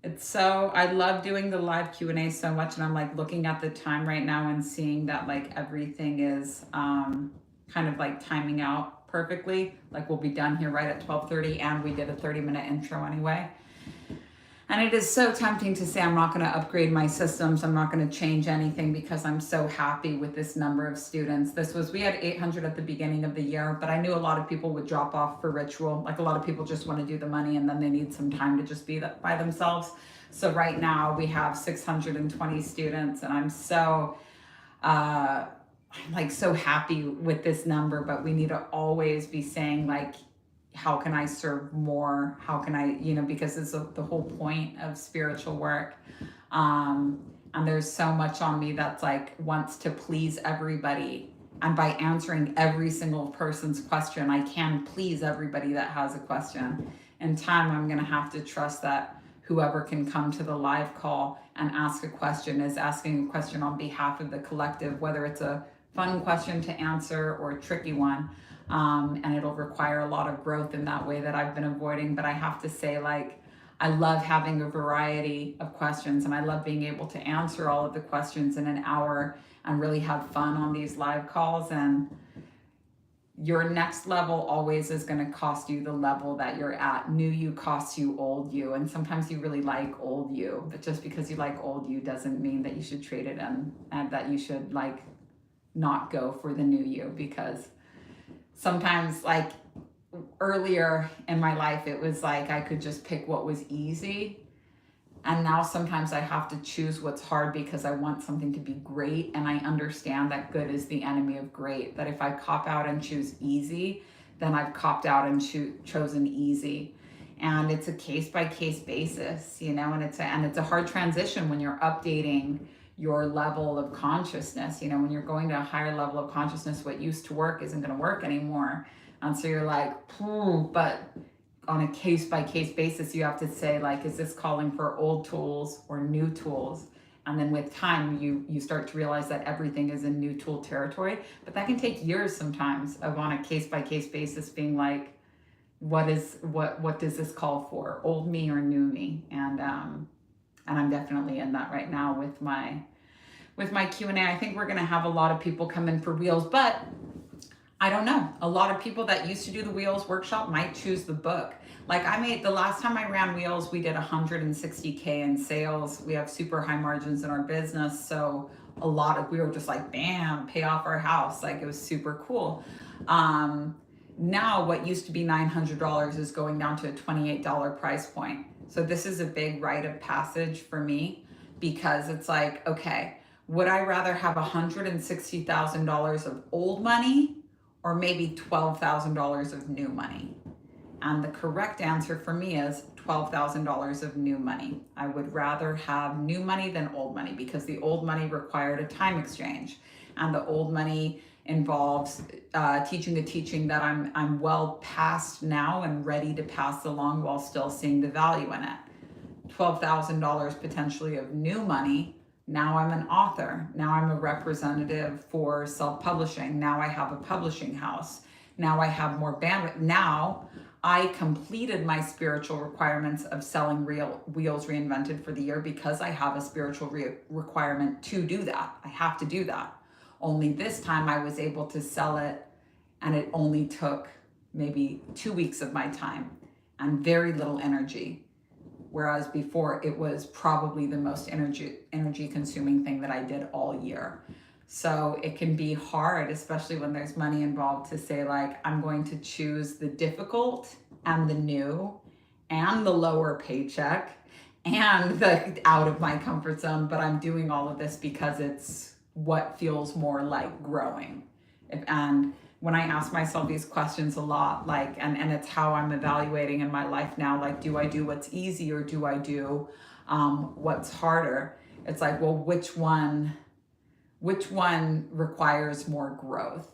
It's so, I love doing the live Q&A so much, and I'm like looking at the time right now and seeing that like everything is kind of like timing out perfectly. Like we'll be done here right at 12:30, and we did a 30-minute intro anyway. And it is so tempting to say I'm not going to upgrade my systems, I'm not going to change anything, because I'm so happy with this number of students. We had 800 at the beginning of the year, but I knew a lot of people would drop off for ritual. Like a lot of people just want to do the money and then they need some time to just be by themselves. So right now we have 620 students, and I'm like so happy with this number, but we need to always be saying like, how can I serve more? How can I, because it's the whole point of spiritual work. And there's so much on me that's like wants to please everybody. And by answering every single person's question, I can please everybody that has a question. In time, I'm going to have to trust that whoever can come to the live call and ask a question is asking a question on behalf of the collective, whether it's a fun question to answer or a tricky one. And it'll require a lot of growth in that way that I've been avoiding. But I have to say, like, I love having a variety of questions, and I love being able to answer all of the questions in an hour and really have fun on these live calls. And your next level always is going to cost you the level that you're at. New you costs you old you. And sometimes you really like old you, but just because you like old you doesn't mean that you should trade it in, and that you should like not go for the new you. Because sometimes, like earlier in my life, it was like I could just pick what was easy. And now sometimes I have to choose what's hard because I want something to be great. And I understand that good is the enemy of great. That if I cop out and choose easy, then I've copped out and chosen easy. And it's a case by case basis, and it's a hard transition when you're updating your level of consciousness. When you're going to a higher level of consciousness, what used to work isn't going to work anymore. And so you're like, but on a case by case basis, you have to say like, is this calling for old tools or new tools? And then with time, you start to realize that everything is in new tool territory. But that can take years sometimes of on a case by case basis being like, what does this call for? Old me or new me? And I'm definitely in that right now with my Q&A. I think we're going to have a lot of people come in for wheels, but I don't know. A lot of people that used to do the wheels workshop might choose the book. Like the last time I ran wheels, we did 160K in sales. We have super high margins in our business. So we were just like, bam, pay off our house. Like it was super cool. Now what used to be $900 is going down to a $28 price point. So this is a big rite of passage for me, because it's like, okay, would I rather have $160,000 of old money or maybe $12,000 of new money? And the correct answer for me is $12,000 of new money. I would rather have new money than old money, because the old money required a time exchange, and the old money involves teaching the teaching that I'm well past now and ready to pass along while still seeing the value in it. $12,000 potentially of new money. Now I'm an author. Now I'm a representative for self-publishing. Now I have a publishing house. Now I have more bandwidth. Now I completed my spiritual requirements of selling Wheels Reinvented for the year, because I have a spiritual requirement to do that. I have to do that. Only this time I was able to sell it, and it only took maybe 2 weeks of my time and very little energy. Whereas before it was probably the most energy consuming thing that I did all year. So it can be hard, especially when there's money involved, to say like, I'm going to choose the difficult and the new and the lower paycheck and the out of my comfort zone, but I'm doing all of this because it's what feels more like growing. And when I ask myself these questions a lot, like, and it's how I'm evaluating in my life now, like, do I do what's easy or do I do what's harder? It's like, well, which one requires more growth?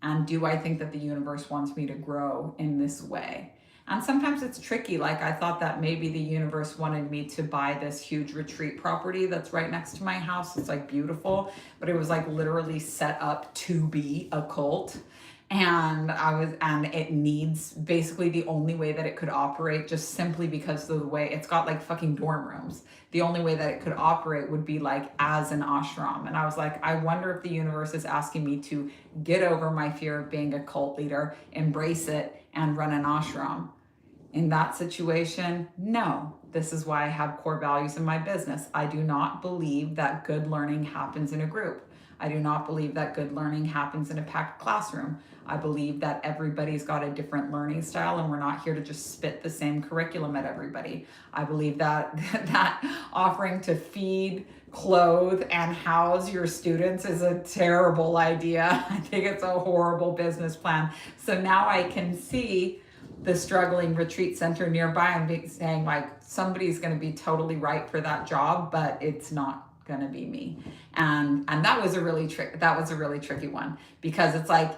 And do I think that the universe wants me to grow in this way? And sometimes it's tricky. Like, I thought that maybe the universe wanted me to buy this huge retreat property that's right next to my house. It's like beautiful, but it was like literally set up to be a cult. And it needs basically the only way that it could operate, just simply because of the way it's got like fucking dorm rooms. The only way that it could operate would be like as an ashram. And I was like, I wonder if the universe is asking me to get over my fear of being a cult leader, embrace it, and run an ashram. In that situation, no. This is why I have core values in my business. I do not believe that good learning happens in a group. I do not believe that good learning happens in a packed classroom. I believe that everybody's got a different learning style and we're not here to just spit the same curriculum at everybody. I believe that offering to feed, clothe, and house your students is a terrible idea. I think it's a horrible business plan. So now I can see the struggling retreat center nearby and saying like, somebody's going to be totally right for that job, but it's not going to be me. And that was a really tricky one, because it's like,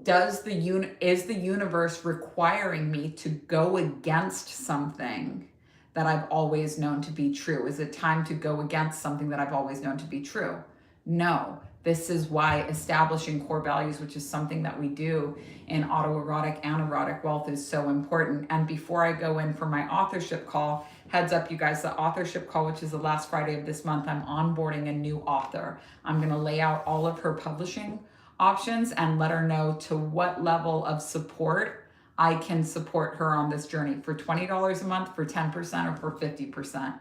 is the universe requiring me to go against something that I've always known to be true? Is it time to go against something that I've always known to be true? No. This is why establishing core values, which is something that we do in autoerotic and erotic wealth, is so important. And before I go in for my authorship call, heads up, you guys, the authorship call, which is the last Friday of this month, I'm onboarding a new author. I'm going to lay out all of her publishing options and let her know to what level of support I can support her on this journey, for $20 a month, for 10%, or for 50%.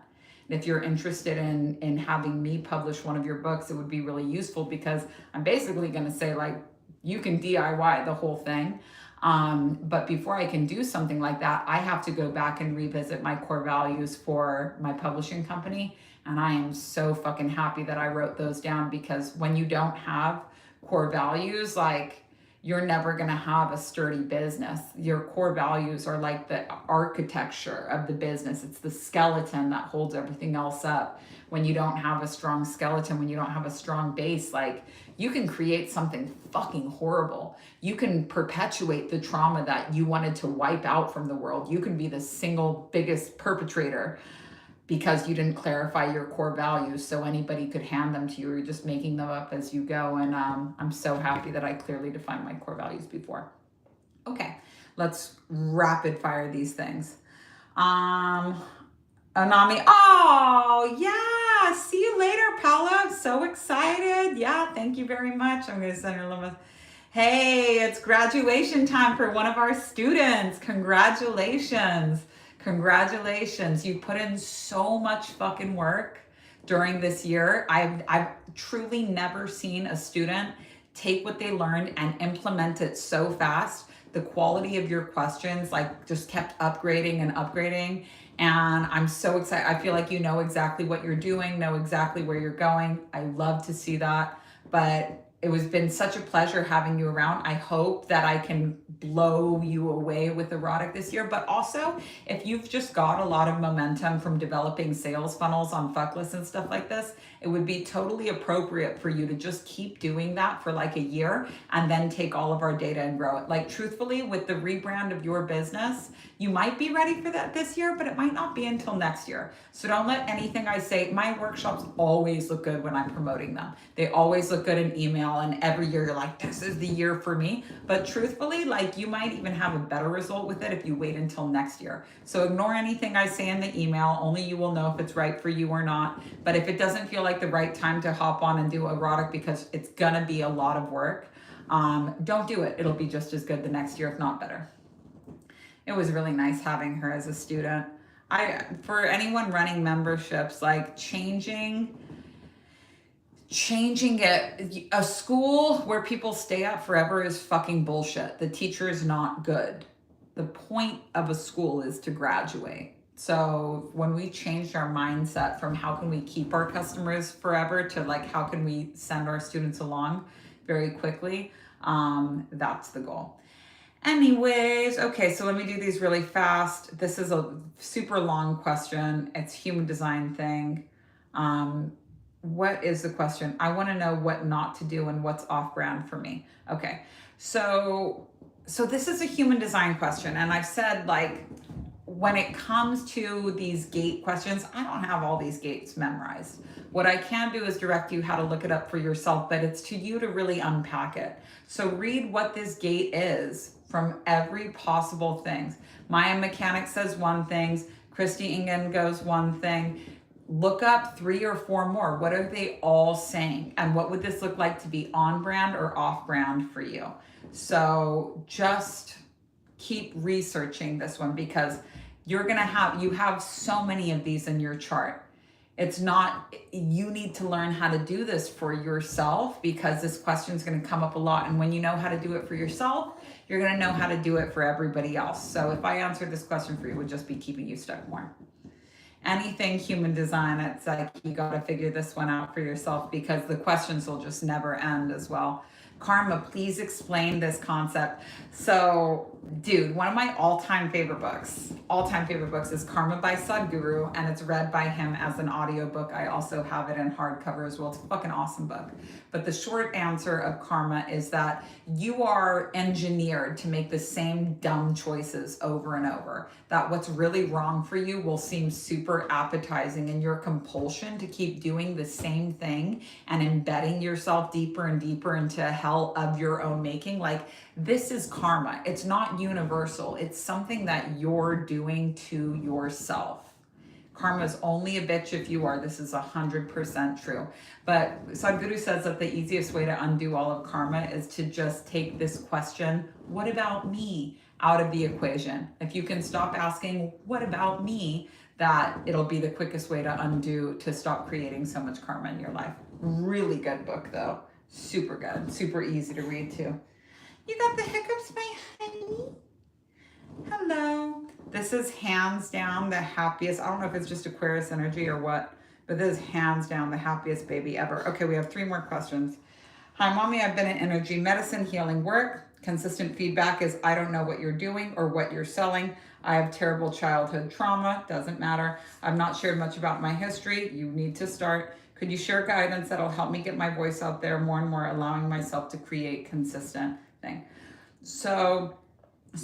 If you're interested in having me publish one of your books, it would be really useful, because I'm basically going to say like, you can DIY the whole thing. But before I can do something like that, I have to go back and revisit my core values for my publishing company. And I am so fucking happy that I wrote those down, because when you don't have core values, like, you're never going to have a sturdy business. Your core values are like the architecture of the business. It's the skeleton that holds everything else up. When you don't have a strong skeleton, when you don't have a strong base, like, you can create something fucking horrible. You can perpetuate the trauma that you wanted to wipe out from the world. You can be the single biggest perpetrator because you didn't clarify your core values, so anybody could hand them to you, or you're just making them up as you go. And I'm so happy that I clearly defined my core values before. Okay, let's rapid fire these things. Anami, oh yeah, see you later, Paula. I'm so excited. Yeah, thank you very much. I'm gonna send her a little. Hey, it's graduation time for one of our students. Congratulations. Congratulations. You put in so much fucking work during this year. I've truly never seen a student take what they learned and implement it so fast. The quality of your questions like just kept upgrading and upgrading. And I'm so excited. I feel like you know exactly what you're doing, know exactly where you're going. I love to see that. But it has been such a pleasure having you around. I hope that I can blow you away with erotic this year. But also, if you've just got a lot of momentum from developing sales funnels on Fuckless and stuff like this, it would be totally appropriate for you to just keep doing that for like a year and then take all of our data and grow it. Like, truthfully, with the rebrand of your business, you might be ready for that this year, but it might not be until next year. So don't let anything I say, my workshops always look good when I'm promoting them. They always look good in email, and every year you're like, this is the year for me. But truthfully, like, you might even have a better result with it if you wait until next year. So ignore anything I say in the email. Only you will know if it's right for you or not. But if it doesn't feel like the right time to hop on and do erotic because it's gonna be a lot of work, don't do it. It'll be just as good the next year, if not better. It was really nice having her as a student. For anyone running memberships, like, changing it, a school where people stay at forever is fucking bullshit. The teacher is not good. The point of a school is to graduate. So when we changed our mindset from how can we keep our customers forever to like how can we send our students along very quickly, that's the goal. Anyways, okay, so let me do these really fast. This is a super long question. It's human design thing. What is the question? I want to know what not to do and what's off brand for me. Okay, so this is a human design question, and I've said like when it comes to these gate questions, I don't have all these gates memorized. What I can do is direct you how to look it up for yourself, but it's to you to really unpack it. So read what this gate is from every possible thing. Maya Mechanic says one thing, Christy Ingen goes one thing. Look up 3 or 4 more. What are they all saying? And what would this look like to be on brand or off brand for you? So just keep researching this one because you have so many of these in your chart. It's not, you need to learn how to do this for yourself because this question is going to come up a lot. And when you know how to do it for yourself, you're going to know how to do it for everybody else. So if I answered this question for you, it would just be keeping you stuck more. Anything human design, it's like you got to figure this one out for yourself because the questions will just never end as well. Karma, please explain this concept. So, dude, one of my all-time favorite books is Karma by Sadhguru, and it's read by him as an audiobook. I also have it in hardcover as well. It's a fucking awesome book. But the short answer of karma is that you are engineered to make the same dumb choices over and over. That what's really wrong for you will seem super appetizing, and your compulsion to keep doing the same thing and embedding yourself deeper and deeper into hell of your own making, like this is karma. It's not universal. It's something that you're doing to yourself. Karma is only a bitch if you are. This is 100% true. But Sadhguru says that the easiest way to undo all of karma is to just take this question, what about me, out of the equation. If you can stop asking, what about me, that it'll be the quickest way to undo, to stop creating so much karma in your life. Really good book though. Super good. Super easy to read too. You got the hiccups, my honey? Hello. This is hands down the happiest. I don't know if it's just Aquarius energy or what, but this is hands down the happiest baby ever. Okay, we have 3 more questions. Hi, mommy. I've been in energy medicine, healing work. Consistent feedback is I don't know what you're doing or what you're selling. I have terrible childhood trauma. Doesn't matter. I've not shared much about my history. You need to start. Could you share guidance that'll help me get my voice out there more and more, allowing myself to create consistent thing? So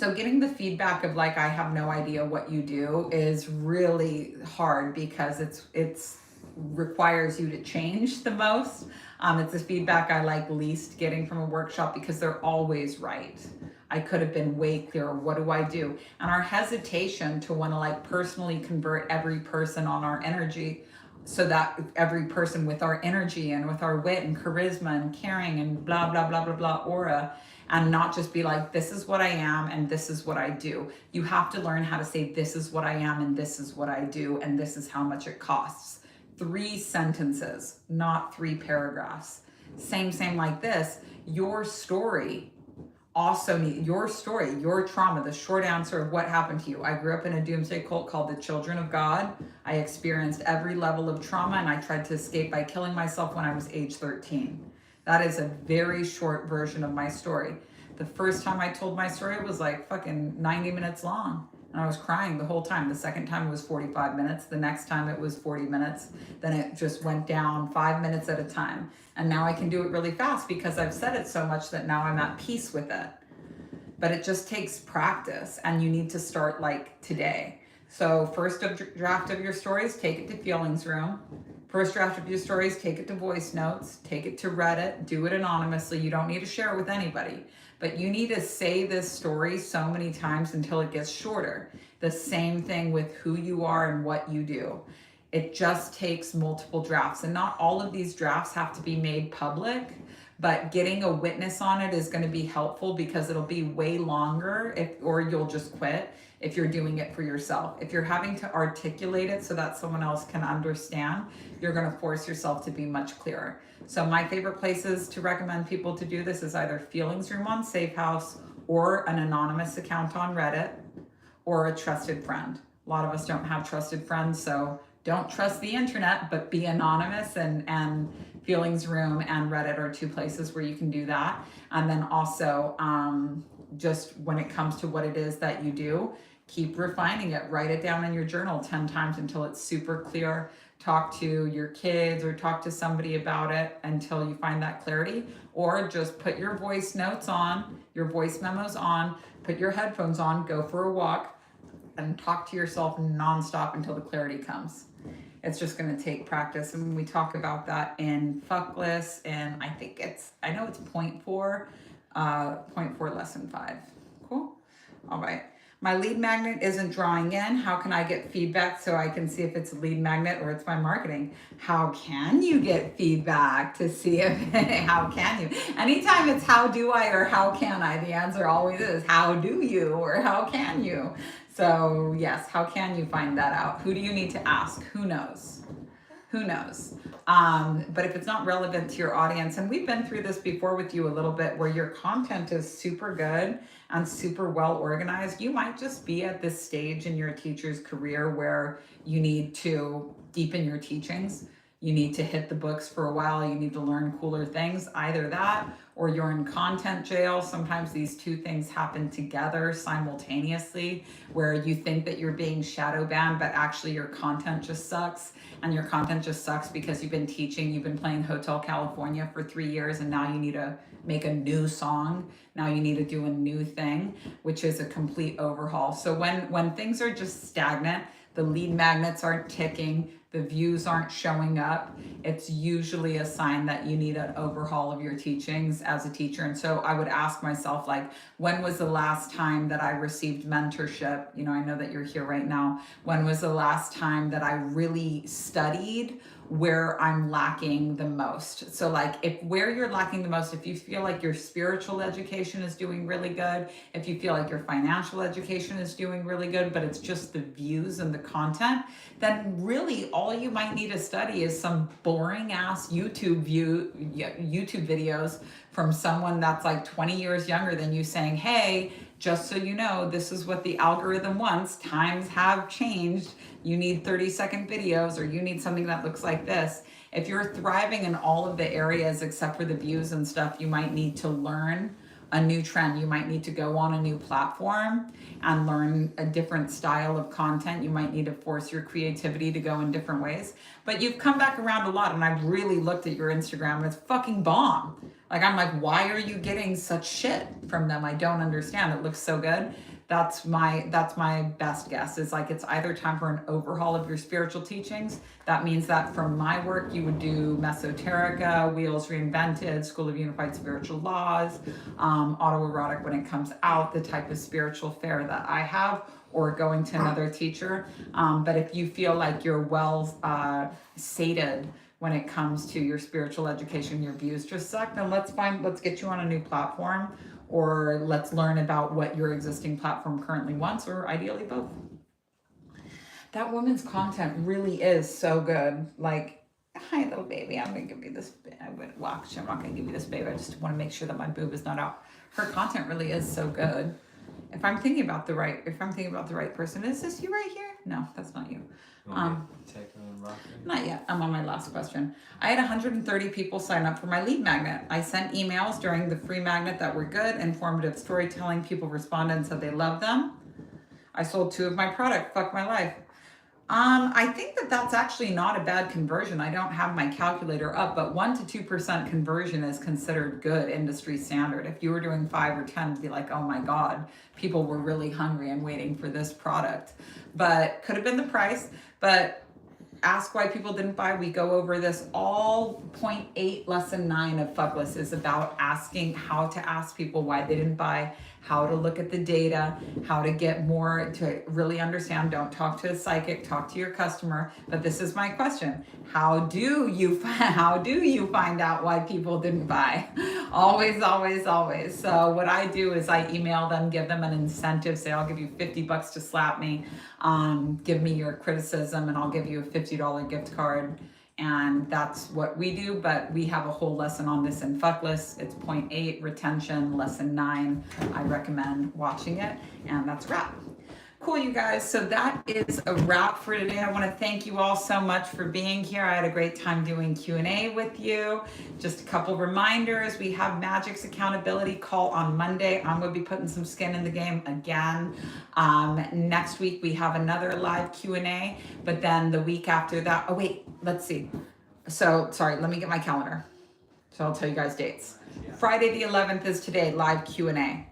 getting the feedback of like, I have no idea what you do is really hard because it's requires you to change the most. It's the feedback I like least getting from a workshop because they're always right. I could have been way clearer. What do I do? And our hesitation to want to like personally convert every person on our energy, so that every person with our energy and with our wit and charisma and caring and blah, blah, blah, blah, blah aura, and not just be like, this is what I am and this is what I do. You have to learn how to say, this is what I am and this is what I do and this is how much it costs. 3 sentences, not 3 paragraphs. Same like this. Your story also need your story, your trauma, the short answer of what happened to you. I grew up in a doomsday cult called the Children of God. I experienced every level of trauma and I tried to escape by killing myself when I was age 13. That is a very short version of my story. The first time I told my story, it was like fucking 90 minutes long. And I was crying the whole time. The second time it was 45 minutes. The next time it was 40 minutes. Then it just went down 5 minutes at a time. And now I can do it really fast because I've said it so much that now I'm at peace with it. But it just takes practice and you need to start like today. So first draft of your stories, take it to feelings room. First draft of your stories, take it to voice notes, take it to Reddit, do it anonymously. You don't need to share it with anybody, but you need to say this story so many times until it gets shorter. The same thing with who you are and what you do. It just takes multiple drafts, and not all of these drafts have to be made public, but getting a witness on it is going to be helpful because it'll be way longer or you'll just quit if you're doing it for yourself. If you're having to articulate it so that someone else can understand, you're going to force yourself to be much clearer. So my favorite places to recommend people to do this is either Feelings Room on Safehouse or an anonymous account on Reddit or a trusted friend. A lot of us don't have trusted friends, so don't trust the internet, but be anonymous. And Feelings Room and Reddit are two places where you can do that. And then also, just when it comes to what it is that you do, keep refining it. Write it down in your journal 10 times until it's super clear. Talk to your kids or talk to somebody about it until you find that clarity. Or just put your voice notes on, your voice memos on, put your headphones on, go for a walk, and talk to yourself nonstop until the clarity comes. It's just going to take practice, and we talk about that in Fuckless, and I know it's point 4 lesson 5. Cool. All right. My lead magnet isn't drawing in. How can I get feedback so I can see if it's a lead magnet or it's my marketing? How can you get feedback to see if, how can you? Anytime it's how do I or how can I, the answer always is how do you or how can you? So yes, how can you find that out? Who do you need to ask? Who knows? Who knows? But if it's not relevant to your audience, and we've been through this before with you a little bit, where your content is super good and super well organized, you might just be at this stage in your teacher's career where you need to deepen your teachings. You need to hit the books for a while. You need to learn cooler things. Either that or you're in content jail. Sometimes these two things happen together simultaneously, where you think that you're being shadow banned, but actually your content just sucks. And your content just sucks because you've been teaching, you've been playing Hotel California for 3 years, and now you need to make a new song. Now you need to do a new thing, which is a complete overhaul. So when things are just stagnant, the lead magnets aren't ticking, the views aren't showing up, it's usually a sign that you need an overhaul of your teachings as a teacher. And so I would ask myself, like, when was the last time that I received mentorship? You know, I know that you're here right now. When was the last time that I really studied where I'm lacking the most? So like, if where you're lacking the most, if you feel like your spiritual education is doing really good, if you feel like your financial education is doing really good, but it's just the views and the content, then really all you might need to study is some boring ass YouTube videos from someone that's like 20 years younger than you, saying, hey, just so you know, this is what the algorithm wants. Times have changed. You need 30-second videos, or you need something that looks like this. If you're thriving in all of the areas except for the views and stuff, you might need to learn a new trend. You might need to go on a new platform and learn a different style of content. You might need to force your creativity to go in different ways. But you've come back around a lot, and I've really looked at your Instagram, and it's fucking bomb. Like, I'm like, why are you getting such shit from them? I don't understand. It looks so good. That's my best guess, is like, it's either time for an overhaul of your spiritual teachings. That means that from my work, you would do Mesoterica, Wheels Reinvented, School of Unified Spiritual Laws, Autoerotic when it comes out, the type of spiritual fare that I have, or going to another teacher. But if you feel like you're well sated when it comes to your spiritual education, your views just suck, then let's get you on a new platform, or let's learn about what your existing platform currently wants, or ideally both. That woman's content really is so good. Like, hi little baby, I'm gonna give you this, I'm not gonna give you this baby, I just wanna make sure that my boob is not out. Her content really is so good. If I'm thinking about the right person, is this you right here? No, that's not you. Not yet. I'm on my last question. I had 130 people sign up for my lead magnet. I sent emails during the free magnet that were good, informative storytelling. People responded and said they loved them. I sold 2 of my product. Fuck my life. I think that's actually not a bad conversion. I don't have my calculator up, but 1 to 2% conversion is considered good industry standard. If you were doing 5 or 10, it'd be like, oh my God, people were really hungry and waiting for this product. But could have been the price, but ask why people didn't buy. We go over this all. Point 8, lesson 9 of Fuckless is about asking, how to ask people why they didn't buy, how to look at the data, how to get more to really understand. Don't talk to a psychic, talk to your customer. But this is my question. How do you find out why people didn't buy? Always, always, always. So what I do is I email them, give them an incentive, say, I'll give you $50 to slap me. Give me your criticism and I'll give you a $50 gift card. And that's what we do, but we have a whole lesson on this in Fuckless. It's point 8, retention, lesson 9. I recommend watching it, and that's a wrap. Cool, you guys. So that is a wrap for today. I want to thank you all so much for being here. I had a great time doing Q&A with you. Just a couple reminders. We have Magic's accountability call on Monday. I'm going to be putting some skin in the game again. Next week we have another live Q&A, but then the week after that, oh wait, let's see. So sorry, let me get my calendar. So I'll tell you guys dates. Friday the 11th is today, live Q&A.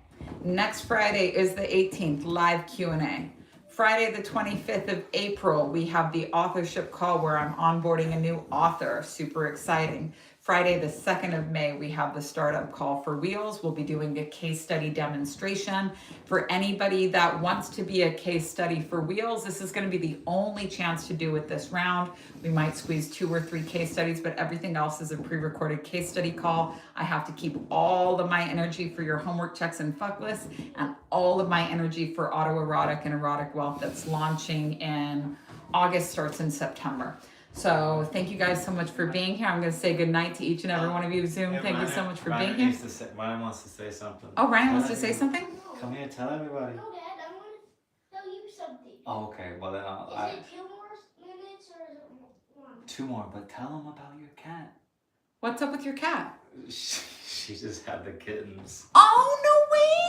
Next Friday is the 18th, live Q&A. Friday the 25th of April, we have the authorship call where I'm onboarding a new author. Super exciting. Friday the 2nd of May, we have the startup call for Wheels. We'll be doing a case study demonstration. For anybody that wants to be a case study for Wheels, this is going to be the only chance to do it this round. We might squeeze 2 or 3 case studies, but everything else is a pre-recorded case study call. I have to keep all of my energy for your homework checks and fuck lists, and all of my energy for autoerotic and erotic wealth that's launching in August, starts in September. So thank you guys so much for being here. I'm going to say good night to each and every one of you. Zoom, Hey, thank Ryan, you so much for Ryan being needs here. to say, Ryan wants to say something. Oh, Ryan wants to say something? Come here, tell everybody. No, Dad, I want to tell you something. Oh, okay. Well, then Is it 2 more minutes or is it 1? 2 more, but tell them about your cat. What's up with your cat? She just had the kittens. Oh, no way!